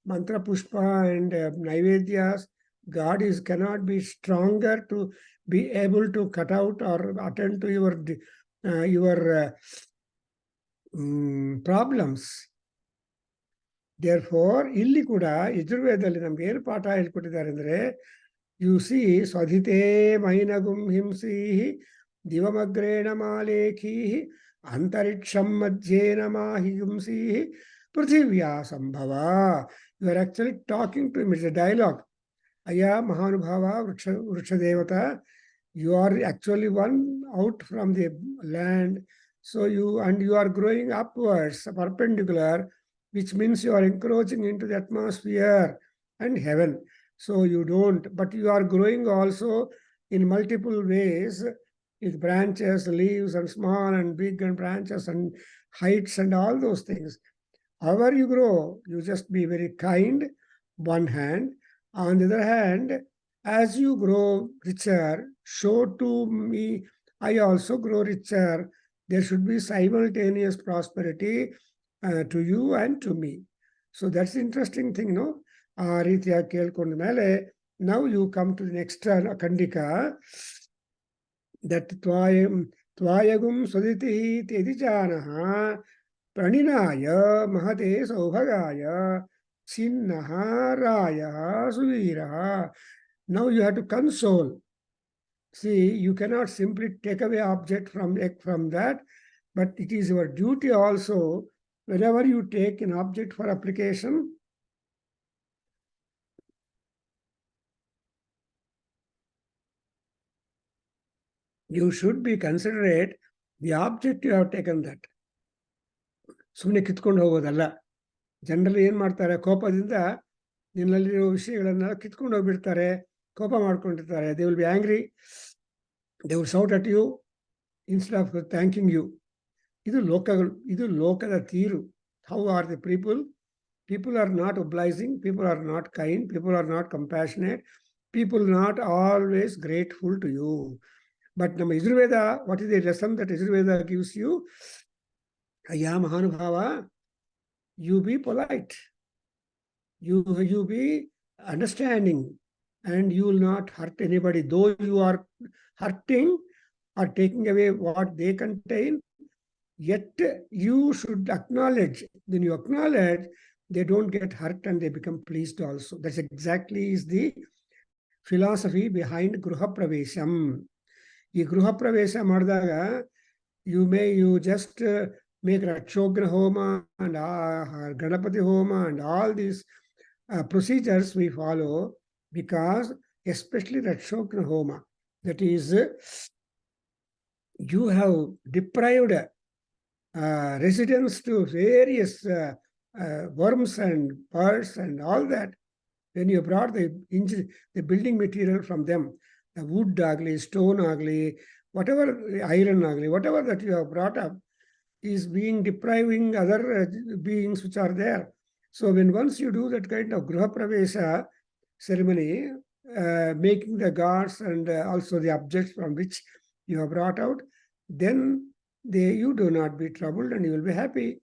mantra pushpa and Naivedyas, God cannot be stronger to be able to cut out or attend to your problems. Therefore, ಇಲ್ಲಿ ಕೂಡ ಯಜುರ್ವೇದದಲ್ಲಿ ನಮ್ಗೆ ಏನು ಪಾಠ ಹೇಳ್ಕೊಟ್ಟಿದ್ದಾರೆ ಅಂದರೆ, U C ಸ್ವಧಿತೇ ಮೈನಗುಂ ಹಿಂಸಿ ದಿವಮಗ್ರೇಣ ಮಾಲೇಖಿ ಅಂತರಿಕ್ಷಂ ಮಧ್ಯೇನ ಮಾಹಿಂಸಿ ಪೃಥಿವ್ಯಾ ಸಂಭವ. You are actually talking to it's a dialogue. Aya Mahanubhava Vrukshadevata, you are actually one out from the land. So you are growing upwards, perpendicular, which means you are encroaching into the atmosphere and heaven. So you don't, but you are growing also in multiple ways, with branches, leaves, and small and big and branches and heights and all those things. However you grow, you just be very kind, one hand. On the other hand, as you grow richer, show to me, I also grow richer. There should be simultaneous prosperity to you and to me. So that's the interesting thing, no? Now you come to the next Kandika, that Tvayagum Swaditi Tedijanaha Praninaya Mahate Saubhagaya Sinnaha Raya Suviraha. Now you have to console. See, you cannot simply take away object from that, but it is your duty also, whenever you take an object for application, you should be considerate the object you have taken that. ಸುಮ್ಮನೆ ಕಿತ್ಕೊಂಡು ಹೋಗೋದಲ್ಲ. Generally ಏನು ಮಾಡ್ತಾರೆ, ಕೋಪದಿಂದ ನಿನ್ನಲ್ಲಿರೋ ವಿಷಯಗಳನ್ನೆಲ್ಲ ಕಿತ್ಕೊಂಡು ಹೋಗ್ಬಿಡ್ತಾರೆ, ಕೋಪ ಮಾಡ್ಕೊಂಡಿರ್ತಾರೆ. They will be angry, they will shout at you instead of thanking you. ಇದು ಲೋಕದ ತೀರು. How are the people? People are not obliging, people are not kind, people are not compassionate, people not always grateful to you. But ನಮ್ಮ Yajurveda, what is the lesson that Yajurveda gives you? Aya Mahanubhava, you be polite, you be understanding, and you will not hurt anybody. Though you are hurting or taking away what they contain, yet you should acknowledge. When you acknowledge, they don't get hurt and they become pleased also. That's exactly is the philosophy behind Gruha Pravesham. ಈ ಗೃಹ ಪ್ರವೇಶ ಮಾಡಿದಾಗ you just make Rakshogra Homa and Ganapati Homa and all these procedures we follow, because especially Rakshogra Homa, that is, you have deprived residence to various worms and birds and all that. When you brought the building material from them, the wood agli, stone agli, whatever iron agli, whatever that you have brought up is being depriving other beings which are there. So when once you do that kind of Gruha Pravesha ceremony, making the gods and also the objects from which you have brought out, then you do not be troubled and you will be happy.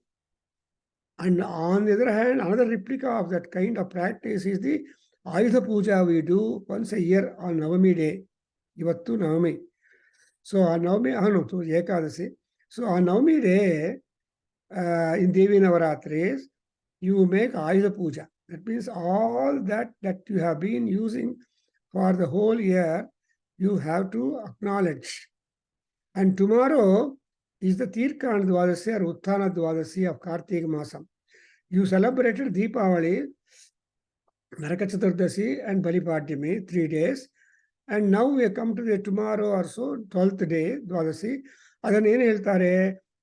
And on the other hand, another replica of that kind of practice is the Ayudha Puja we do once a year on Navami day. Ivattu Navami. So on Navami, no, so Ekadasi. So on Navami day, in Devi Navaratris, you make Ayudha Puja. That means all that you have been using for the whole year, you have to acknowledge. And tomorrow is the Tirkana Dwadasi or Utthana Dwadasi of Kartika Masam. You celebrated Deepavali, Naraka Chaturdasi and Balipadyami, 3 days. And now we come to the tomorrow or so, 12th day, Dwadasi. ಅದನ್ನು ಏನು ಹೇಳ್ತಾರೆ,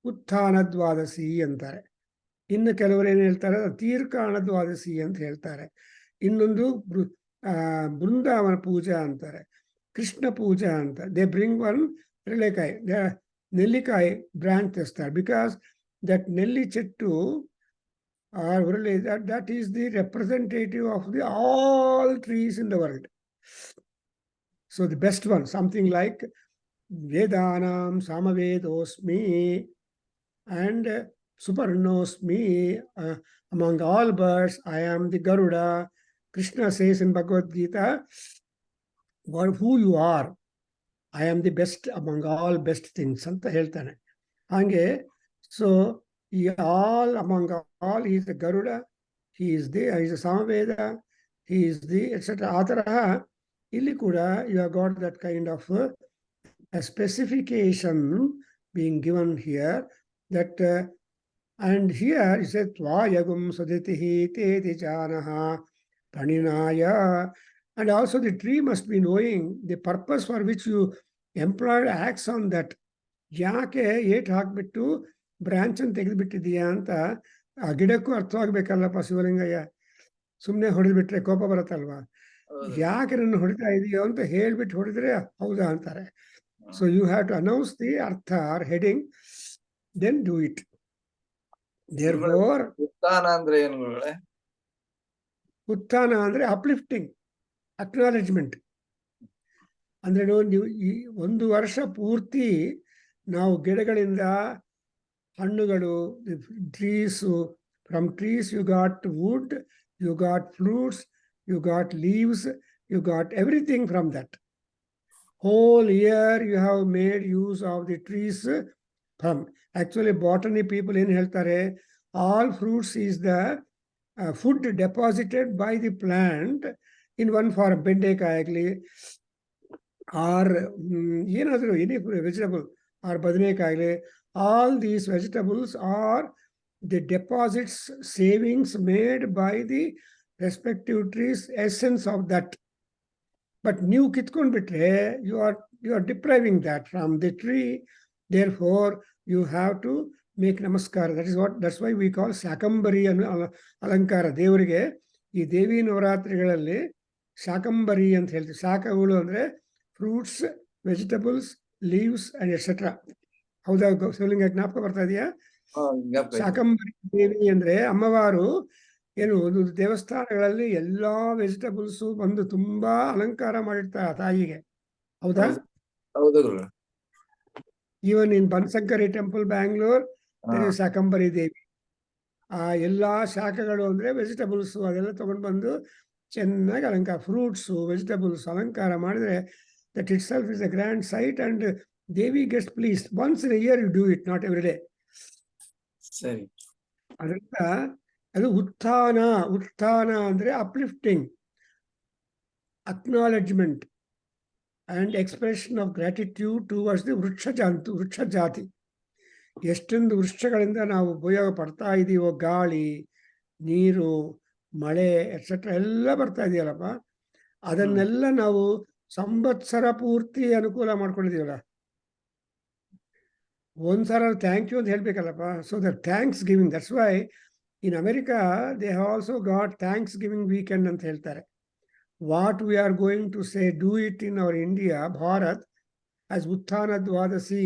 ಉತ್ಥಾನ ದ್ವಾದಶಿ ಅಂತಾರೆ. ಇನ್ನು ಕೆಲವರು ಏನು ಹೇಳ್ತಾರೆ, ತೀರ್ಕಾಣ ದ್ವಾದಶಿ ಅಂತ ಹೇಳ್ತಾರೆ. ಇನ್ನೊಂದು ಬೃಂದಾವನ ಪೂಜಾ ಅಂತಾರೆ, ಕೃಷ್ಣ ಪೂಜಾ ಅಂತ. They bring one nellikai branch ತೆಸ್ತಾರೆ. Because that nelli chettu that is the representative of all trees in the world. So the best one, something like Vedanam Samavedosmi and Suparnosmi, among all birds, I am the Garuda. Krishna says in Bhagavad Gita, who you are, I am the best among all best things. Anta heltane. Hange, so all among all, he is the Garuda, he is the Samaveda, he is the etc. Ataraha, illi kuda you have got that kind of a specification being given here, that and here he said Tvayagum Saditihi Teti Janaha Paninaya, and also the tree must be knowing the purpose for which you employed acts on that. ಯಾಕೆ eight ಹಾಕ್ಬಿಟ್ಟು branch ಅನ್ನು ತೆಗೆದುಬಿಟ್ಟಿದೀಯಾ ಅಂತ ಆ ಗಿಡಕ್ಕೂ ಅರ್ಥವಾಗ್ಬೇಕಲ್ಲಪ್ಪ ಶಿವಲಿಂಗಯ್ಯ. ಸುಮ್ಮನೆ ಹೊಡೆದ್ಬಿಟ್ರೆ ಕೋಪ ಬರುತ್ತಲ್ವಾ, ಯಾಕೆ ನನ್ನ ಹೊಡಿತಾ ಇದೆಯೋ ಅಂತ ಹೇಳ್ಬಿಟ್ಟು ಹೊಡೆದ್ರೆ ಹೌದಾ ಅಂತಾರೆ. So you have to announce the artha or heading, then do it. Therefore ಉತ್ಥಾನ ಅಂದ್ರೆ ಏನು? ಉತ್ಥಾನ ಅಂದ್ರೆ ಅಪ್ಲಿಫ್ಟಿಂಗ್, ಅಕ್ನಾಲೆಜ್ಮೆಂಟ್. ಅಂದ್ರೆ ನೀವು ಈ 1 ವರ್ಷ ಪೂರ್ತಿ ನಾವು ಗಿಡಗಳಿಂದ ಹಣ್ಣುಗಳು, trees, from trees you got wood, you got fruits, you got leaves, you got everything from that. Whole year you have made use of the trees from. Actually, botany people in heltare, all fruits is the food deposited by the plant in one form, bendekayagli or any vegetable or badnekayagli. All these vegetables are the deposits, savings made by the respective trees, essence of that. But new kitkon bitre, you are depriving that from the tree. Therefore, you have to make namaskar. That's why we call Shakambari Alankara. Devrige, ಈ ದೇವಿ ನವರಾತ್ರಿಗಳಲ್ಲಿ ಶಾಕಂಬರಿ ಅಂತ ಹೇಳ್ತೀವಿ. ಶಾಖಗಳು ಅಂದ್ರೆ fruits, vegetables, leaves and etcetera. ಹೌದಾ ಶಿವಲಿಂಗ, ಜ್ಞಾಪಕ ಬರ್ತಾ ಇದೆಯಾ? ಶಾಕಂಬರಿ ದೇವಿ ಅಂದ್ರೆ ಅಮ್ಮವಾರು ಏನು, ಒಂದು ದೇವಸ್ಥಾನಗಳಲ್ಲಿ ಎಲ್ಲಾ ವೆಜಿಟಬಲ್ಸ್ ಬಂದು ತುಂಬಾ ಅಲಂಕಾರ ಮಾಡಿರ್ತಾರೆ ತಾಯಿಗೆ. ಹೌದಾ? Even in Banashankari temple Bangalore, Shakambari Devi. ಆ ಎಲ್ಲಾ ಶಾಖಗಳು ಅಂದ್ರೆ ವೆಜಿಟಬಲ್ಸ್ ಅದೆಲ್ಲ ತಗೊಂಡು ಬಂದು ಚೆನ್ನಾಗಿ ಅಲಂಕಾರ, ಫ್ರೂಟ್ಸ್, ವೆಜಿಟಬಲ್ಸ್ ಅಲಂಕಾರ ಮಾಡಿದ್ರೆ that itself is a grand sight and Devi gets pleased. Once in a year you do it, not every day. ಸರಿ. ಅದರಿಂದ ಅದು ಉತ್ಥಾನ. ಉತ್ಥಾನ ಅಂದ್ರೆ uplifting, acknowledgement and expression of gratitude towards the ವೃಕ್ಷ ಜಾತಿ. ಎಷ್ಟೊಂದು ವೃಕ್ಷಗಳಿಂದ ನಾವು ಉಪಯೋಗ ಪಡ್ತಾ ಇದೀವೋ, ಗಾಳಿ, ನೀರು, ಮಳೆ ಎಕ್ಸೆಟ್ರಾ ಎಲ್ಲ ಬರ್ತಾ ಇದೆಯಲ್ಲಪ್ಪ, ಅದನ್ನೆಲ್ಲ ನಾವು ಸಂವತ್ಸರ ಪೂರ್ತಿ ಅನುಕೂಲ ಮಾಡ್ಕೊಂಡಿದೀವಲ್ಲ. ಒಂದ್ಸಲ ಥ್ಯಾಂಕ್ ಯು ಅಂತ ಹೇಳ್ಬೇಕಲ್ಲಪ್ಪ. So that thanksgiving, that's why in America, they have also got Thanksgiving weekend ಅಂತ ಹೇಳ್ತಾರೆ. What we are going to say, do it in our India, Bharat, as Uttana Dwadasi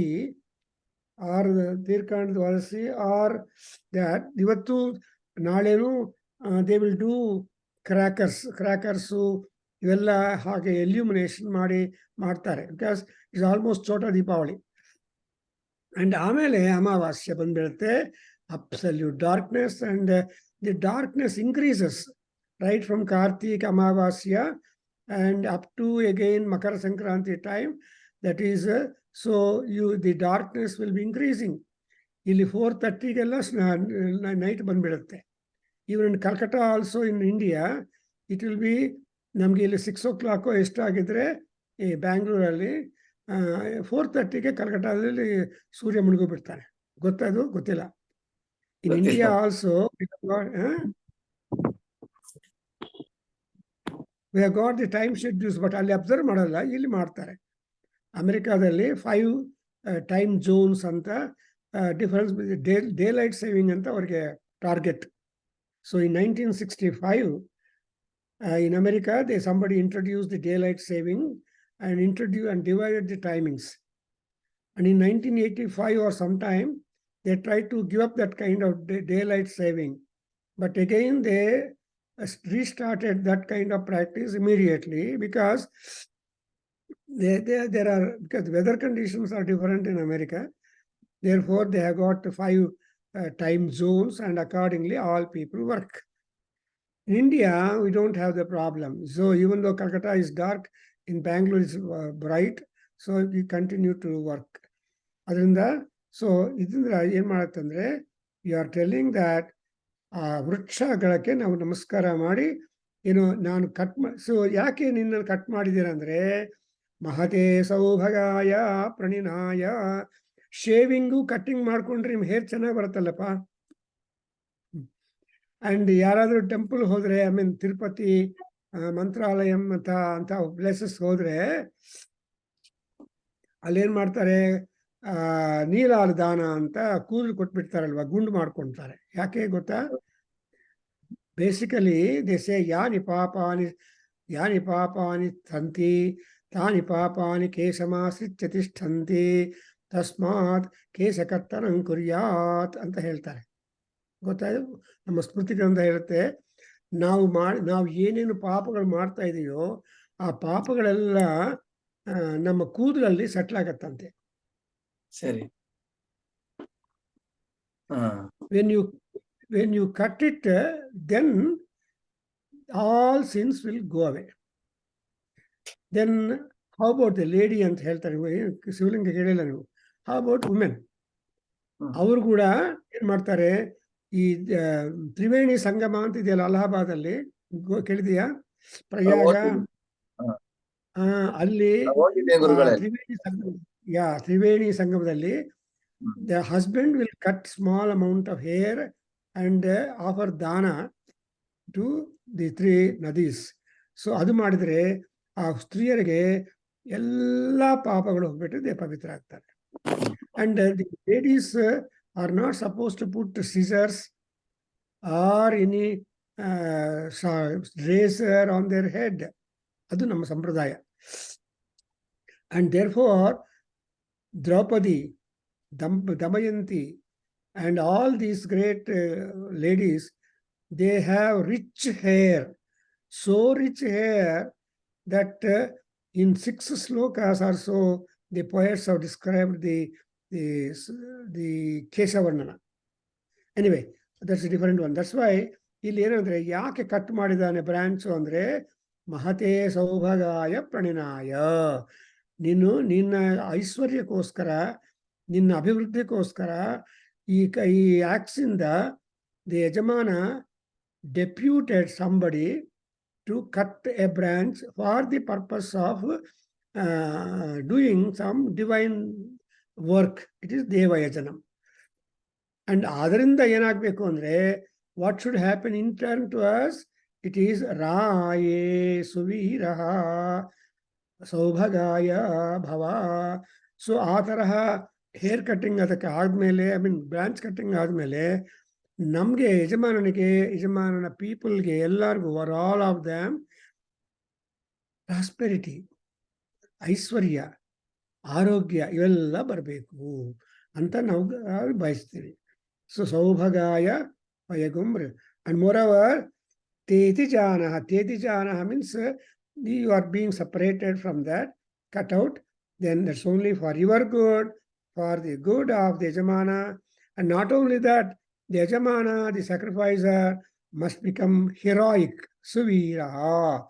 or Dirkand Dwadasi or that Ivattu Nalenu they will do crackers ಇವೆಲ್ಲ ಹಾಗೆ ಎಲ್ಯುಮಿನೇಷನ್ ಮಾಡ್ತಾರೆ because it's almost ಚೋಟ Deepavali. And ಆಮೇಲೆ ಅಮಾವಾಸ್ಯೆ ಬಂದ್ಬಿಡುತ್ತೆ, absolute darkness, and the darkness increases right from Kartik Amavasya and up to again Makara Sankranti time. That is, so the darkness will be increasing. Illi 4:30 ಗೆಲ್ಲ night ಬಂದ್ಬಿಡುತ್ತೆ. Even in Calcutta also in India, it will be ನಮಗೆ ಇಲ್ಲಿ 6 o'clock ಎಷ್ಟಾಗಿದ್ರೆ ಈ ಬ್ಯಾಂಗ್ಳೂರಲ್ಲಿ 4:30ಗೆ ಕಲ್ಕಟ್ಟಾದಲ್ಲಿ ಸೂರ್ಯ ಮುಳುಗೋಗ್ಬಿಡ್ತಾನೆ. ಗೊತ್ತದು? ಗೊತ್ತಿಲ್ಲ. In India also we have got the time schedules, but ಅಲ್ಲಿ observe ಮಾಡಲ್ಲ, ಇಲ್ಲಿ ಮಾಡ್ತಾರೆ. ಅಮೆರಿಕಾದಲ್ಲಿ 5 ಟೈಮ್ ಝೋನ್ಸ್ ಅಂತ ಡಿಫರೆನ್ಸ್ ಡೇ ಲೈಟ್ ಸೇವಿಂಗ್ ಅಂತ ಅವ್ರಿಗೆ target. So in 1965 in America somebody introduced the daylight saving and divided the timings, and in 1985 or sometime they tried to give up that kind of daylight saving, but again they restarted that kind of practice immediately because there are, because weather conditions are different in America, therefore they have got 5 time zones and accordingly all people work. In India we don't have the problem, so even though Calcutta is dark, in Bangalore is bright, so we continue to work. Adrinda so idindra ಏನು ಮಾಡುತ್ತಂದ್ರೆ you are telling that ವೃಕ್ಷಗಳಕ್ಕೆ ನಾವು ನಮಸ್ಕಾರ ಮಾಡಿ ಏನು ನಾನು cut so ಯಾಕೆ ನಿನ್ನನ್ನು cut ಮಾಡಿದ್ದೀರ ಅಂದರೆ ಮಹತೇ ಸೌಭಗಾಯ ಪ್ರಣಿನಾಯ. ಶೇವಿಂಗು ಕಟ್ಟಿಂಗ್ ಮಾಡ್ಕೊಂಡ್ರೆ ನಿಮ್ಮ ಹೇರ್ ಚೆನ್ನಾಗಿ ಬರುತ್ತಲ್ಲಪ್ಪ. ಅಂಡ್ ಯಾರಾದರೂ ಟೆಂಪಲ್ ಹೋದ್ರೆ, ಐ ಮೀನ್ ತಿರುಪತಿ, ಮಂತ್ರಾಲಯಂ ಅಂತ ಪ್ಲೇಸಸ್ ಹೋದ್ರೆ ಅಲ್ಲೇನ್ ಮಾಡ್ತಾರೆ, ನೀಲಾಲ ದಾನ ಅಂತ ಕೂದಲು ಕೊಟ್ಬಿಡ್ತಾರಲ್ವ, ಗುಂಡು ಮಾಡ್ಕೊಳ್ತಾರೆ. ಯಾಕೆ ಗೊತ್ತಾ? ಬೇಸಿಕಲಿ ದೇಸೆ ಯಾನಿ ಪಾಪಾನಿ ತಂತಿ ತಾನಿ ಪಾಪಾನಿ ಕೇಶಮಾಶ್ರಿತ್ಯ ತಿಷ್ಠಂತಿ ತಸ್ಮಾತ್ ಕೇಶಕರ್ತನಂ ಕುರ್ಯಾತ್ ಅಂತ ಹೇಳ್ತಾರೆ. ಗೊತ್ತಾಯ್ತು? ನಮ್ಮ ಸ್ಮೃತಿ ಗ್ರಂಥ ಹೇಳುತ್ತೆ, ನಾವು ಏನೇನು ಪಾಪಗಳು ಮಾಡ್ತಾ ಇದೆಯೋ ಆ ಪಾಪಗಳೆಲ್ಲ ನಮ್ಮ ಕೂದಲಲ್ಲಿ ಸೆಟ್ಲ್ ಆಗತ್ತಂತೆ. ಸರಿ. when you cut it, then all sins will go away. Then how about the lady ಅಂತ ಹೇಳ್ತಾರೆ, ಶಿವಲಿಂಗ ಹೇಳಿಲ್ಲ ನೀವು. how about women? ಅವರು ಕೂಡ ಏನ್ ಮಾಡ್ತಾರೆ, ಈ ತ್ರಿವೇಣಿ ಸಂಗಮ ಅಂತ ಇದೆಯಲ್ಲ ಅಲಹಾಬಾದಲ್ಲಿ, ಕೇಳಿದೀಯಾ? ಪ್ರಯಾಗ ಅಲ್ಲಿ ತ್ರಿವೇಣಿ ಸಂಗಮದಲ್ಲಿ the husband will cut small amount of hair and offer dana to the 3 nadis. So ಅದು ಮಾಡಿದ್ರೆ ಆ ಸ್ತ್ರೀಯರಿಗೆ ಎಲ್ಲ ಪಾಪಗಳು ಹೋಗ್ಬಿಟ್ಟು ದೇ ಪವಿತ್ರ ಆಗ್ತಾರೆ. And the ladies are not suppose to put scissors or any razor on their head. ಅದು ನಮ್ಮ ಸಂಪ್ರದಾಯ. And therefore Draupadi, Damayanti, and all these great ladies, they have rich hair, so rich hair that in 6 slokas or so the poets have described the Keshavarnana. Anyway, that's a different one. That's why ಇಲ್ಲಿ ಏನಂದ್ರೆ ಯಾಕೆ cut ಮಾಡಿದಾನೆ branch ಅಂದ್ರೆ ಮಹತೇ ಸೌಭಗಾಯ ಪ್ರಣಿನಾಯ. ನಿನ್ನ ಐಶ್ವರ್ಯಕ್ಕೋಸ್ಕರ, ನಿನ್ನ ಅಭಿವೃದ್ಧಿಗೋಸ್ಕರ ಈ ಆಕ್ಸಿಂದ the yajamana deputed somebody to cut a branch for the purpose of doing some divine work. It is ದೇವಯಜನಂ. ಅಂಡ್ ಅದರಿಂದ ಏನಾಗಬೇಕು ಅಂದರೆ what should happen in turn to us? It is ರಾಯೇ ಸುವೀರಃ ಸೌಭಗಾಯ ಭವ. ಸೊ ಆ ತರಹ ಹೇರ್ ಕಟ್ಟಿಂಗ್ ಅದಕ್ಕೆ ಆದಮೇಲೆ, ಐ ಮೀನ್ ಬ್ರಾಂಚ್ ಕಟ್ಟಿಂಗ್ ಆದಮೇಲೆ ನಮಗೆ ಯಜಮಾನನ ಪೀಪಲ್ಗೆ ಎಲ್ಲರಿಗೂ ವರ್ ಆಲ್ ಆಫ್ ದ್ಯಾಮ್ ಪ್ರಾಸ್ಪೆರಿಟಿ, ಐಶ್ವರ್ಯ, ಆರೋಗ್ಯ ಇವೆಲ್ಲ ಬರಬೇಕು ಅಂತ ನಾವು ಬಯಸ್ತೀವಿ. ಸೊ ಸೌಭಗಾಯ ವಯಗುಮ್ರ. And moreover teti janaha means you are being separated from that, cut out, then that's only for your good, for the good of the Yajamana. And not only that, the Yajamana, the sacrificer, must become heroic. Suvira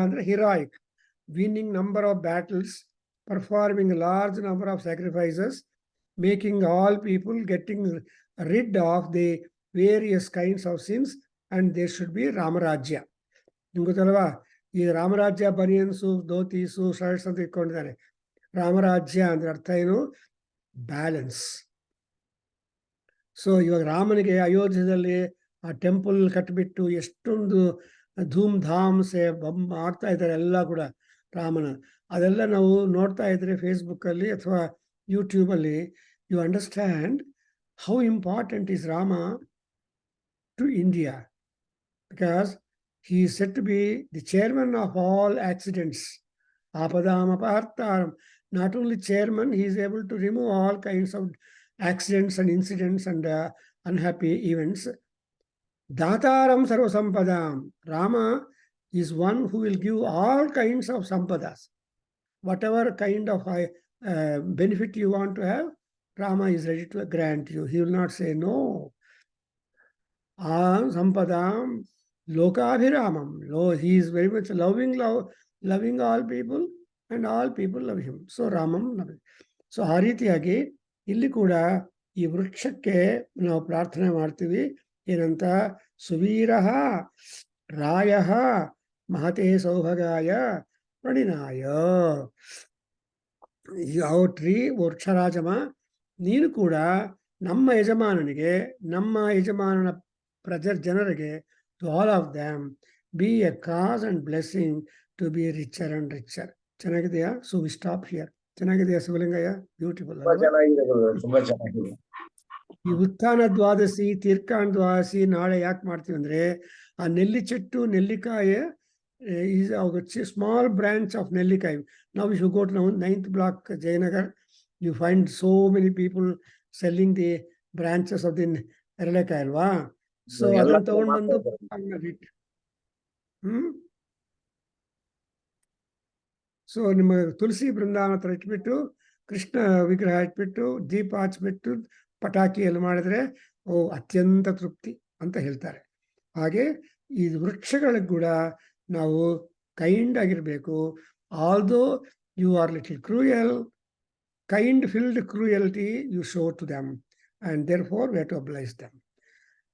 andre heroic, winning number of battles, performing a large number of sacrifices, making all people getting rid of the various kinds of sins, and there should be Ramarajya. ನಿಮ್ಗೆ ಗೊತ್ತಲ್ವಾ, ಈ ರಾಮರಾಜ್ಯ ಬನಿಯನ್ಸು dhotis shirts ಅಂತ ಇಟ್ಕೊಂಡಿದ್ದಾರೆ. ರಾಮರಾಜ್ಯ ಅಂದ್ರೆ ಅರ್ಥ ಏನು? Balance. So ಇವಾಗ ರಾಮನಿಗೆ ಅಯೋಧ್ಯೆಯಲ್ಲಿ ಆ ಟೆಂಪಲ್ ಕಟ್ಟಿಬಿಟ್ಟು ಎಷ್ಟೊಂದು ಧೂಮ್ ಧಾಮ್ಸೆ ಮಾಡ್ತಾ ಇದ್ದಾರೆ ಎಲ್ಲ ಕೂಡ ರಾಮನ. ಅದೆಲ್ಲ ನಾವು ನೋಡ್ತಾ ಇದ್ರೆ ಫೇಸ್ಬುಕ್ಕಲ್ಲಿ ಅಥವಾ ಯೂಟ್ಯೂಬಲ್ಲಿ, you understand how important is Rama to India, because he is said to be the chairman of all accidents. Apadam apartaram. Not only chairman, he is able to remove all kinds of accidents and incidents and unhappy events. Dataram sarva sampadam. Rama is one who will give all kinds of sampadas. Whatever kind of benefit you want to have, Rama is ready to grant you. He will not say no. Sampadam Lokabhiramam. He is very much loving all people, and all people love him. So Ramam loving. So ಆ ರೀತಿಯಾಗಿ ಇಲ್ಲಿ ಕೂಡ ಈ ವೃಕ್ಷಕ್ಕೆ ನಾವು ಪ್ರಾರ್ಥನೆ ಮಾಡ್ತೀವಿ. ಏನಂತ? ಸುವೀರಃ ರಾಯಃ ಮಹತೆ ಸೌಭಗಾಯ ಪ್ರಣಿನಾಯ. ಯಾವ ಟ್ರೀ ವೃಕ್ಷರಾಜಮ, ನೀನು ಕೂಡ ನಮ್ಮ ಯಜಮಾನನಿಗೆ, ನಮ್ಮ ಯಜಮಾನನ ಜನರಿಗೆ, to all of them, be a cause and blessing to be richer and richer. ಚೆನ್ನಾಗಿದೆಯಾ? So we stop here. ಚೆನ್ನಾಗಿದೆಯಾ ಶಿವಲಿಂಗಯ್ಯ? ಬ್ಯೂಟಿಫುಲ್. ತುಂಬಾ ಚೆನ್ನಾಗಿದೆ. ಈ ಉತ್ಥಾನ ದ್ವಾದಶಿ, ತೀರ್ಥಾನ ದ್ವಾದಶಿ ನಾಳೆ ಯಾಕೆ ಮಾಡ್ತೀವಿ ಅಂದ್ರೆ, ಆ ನೆಲ್ಲಿ ಚೆಟ್ಟು, ನೆಲ್ಲಿಕಾಯಿ is small branch of ನೆಲ್ಲಿಕಾಯಿ. Now if you go to 9th block Jayanagar, you find so many people selling the branches of the ನೆರಳೆಕಾಯಿ ಅಲ್ವಾ. ಸೊ ಅದನ್ನ ತಗೊಂಡು ಬಂದು ಸೊ ನಿಮ್ಮ ತುಳಸಿ ಬೃಂದಾವನ ಹತ್ರ ಇಟ್ಬಿಟ್ಟು, ಕೃಷ್ಣ ವಿಗ್ರಹ ಇಟ್ಬಿಟ್ಟು, ದೀಪ ಹಚ್ಬಿಟ್ಟು, ಪಟಾಕಿ ಎಲ್ಲ ಮಾಡಿದ್ರೆ ಅತ್ಯಂತ ತೃಪ್ತಿ ಅಂತ ಹೇಳ್ತಾರೆ. ಹಾಗೆ ಈ ವೃಕ್ಷಗಳಿಗೆ ಕೂಡ ನಾವು ಕೈಂಡ್ ಆಗಿರ್ಬೇಕು. Although you are little cruel, kind filled cruelty you show to them, and therefore we have to oblige them.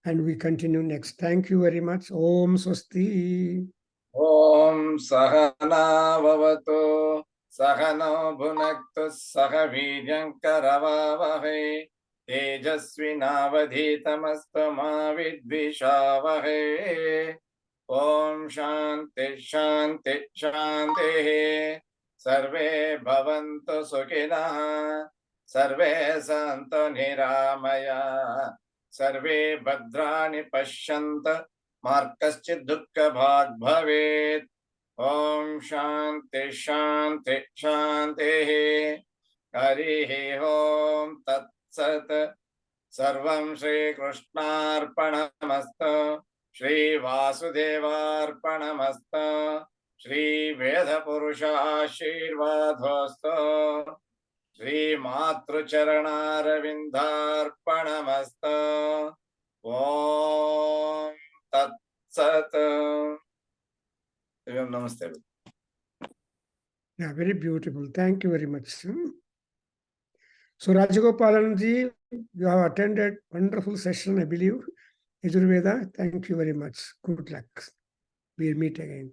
And we continue next. Thank you very much. Om Swasti. Om Sahana Bhavatu Sahano Bhunaktu Saha Vidyam Karavavahe Tejasvinavadhitamastu ma vidvishavahe. Om Shanti Shanti Shanti. Sarve bhavantu sukhinah. Sarve santu niramaya. Sarve bhadrani pashyanta. Ma kaschid dukkha bhag bhavet. Om Shanti Shanti Shanti. Harihi Om Tat Sat. Sarvam Shri Krishnarpanamastu. Shri Vasudevarpanamastu. Shri Veda Purusha Ashirvadhostu. Shri Matru Charanaravindarpanamastu. Om Tat Sat. Namaste. Yeah, very beautiful. Thank you very much. So Rajagopalanji, you have attended wonderful session, I believe. Yajurveda, thank you very much. Good luck. We'll meet again.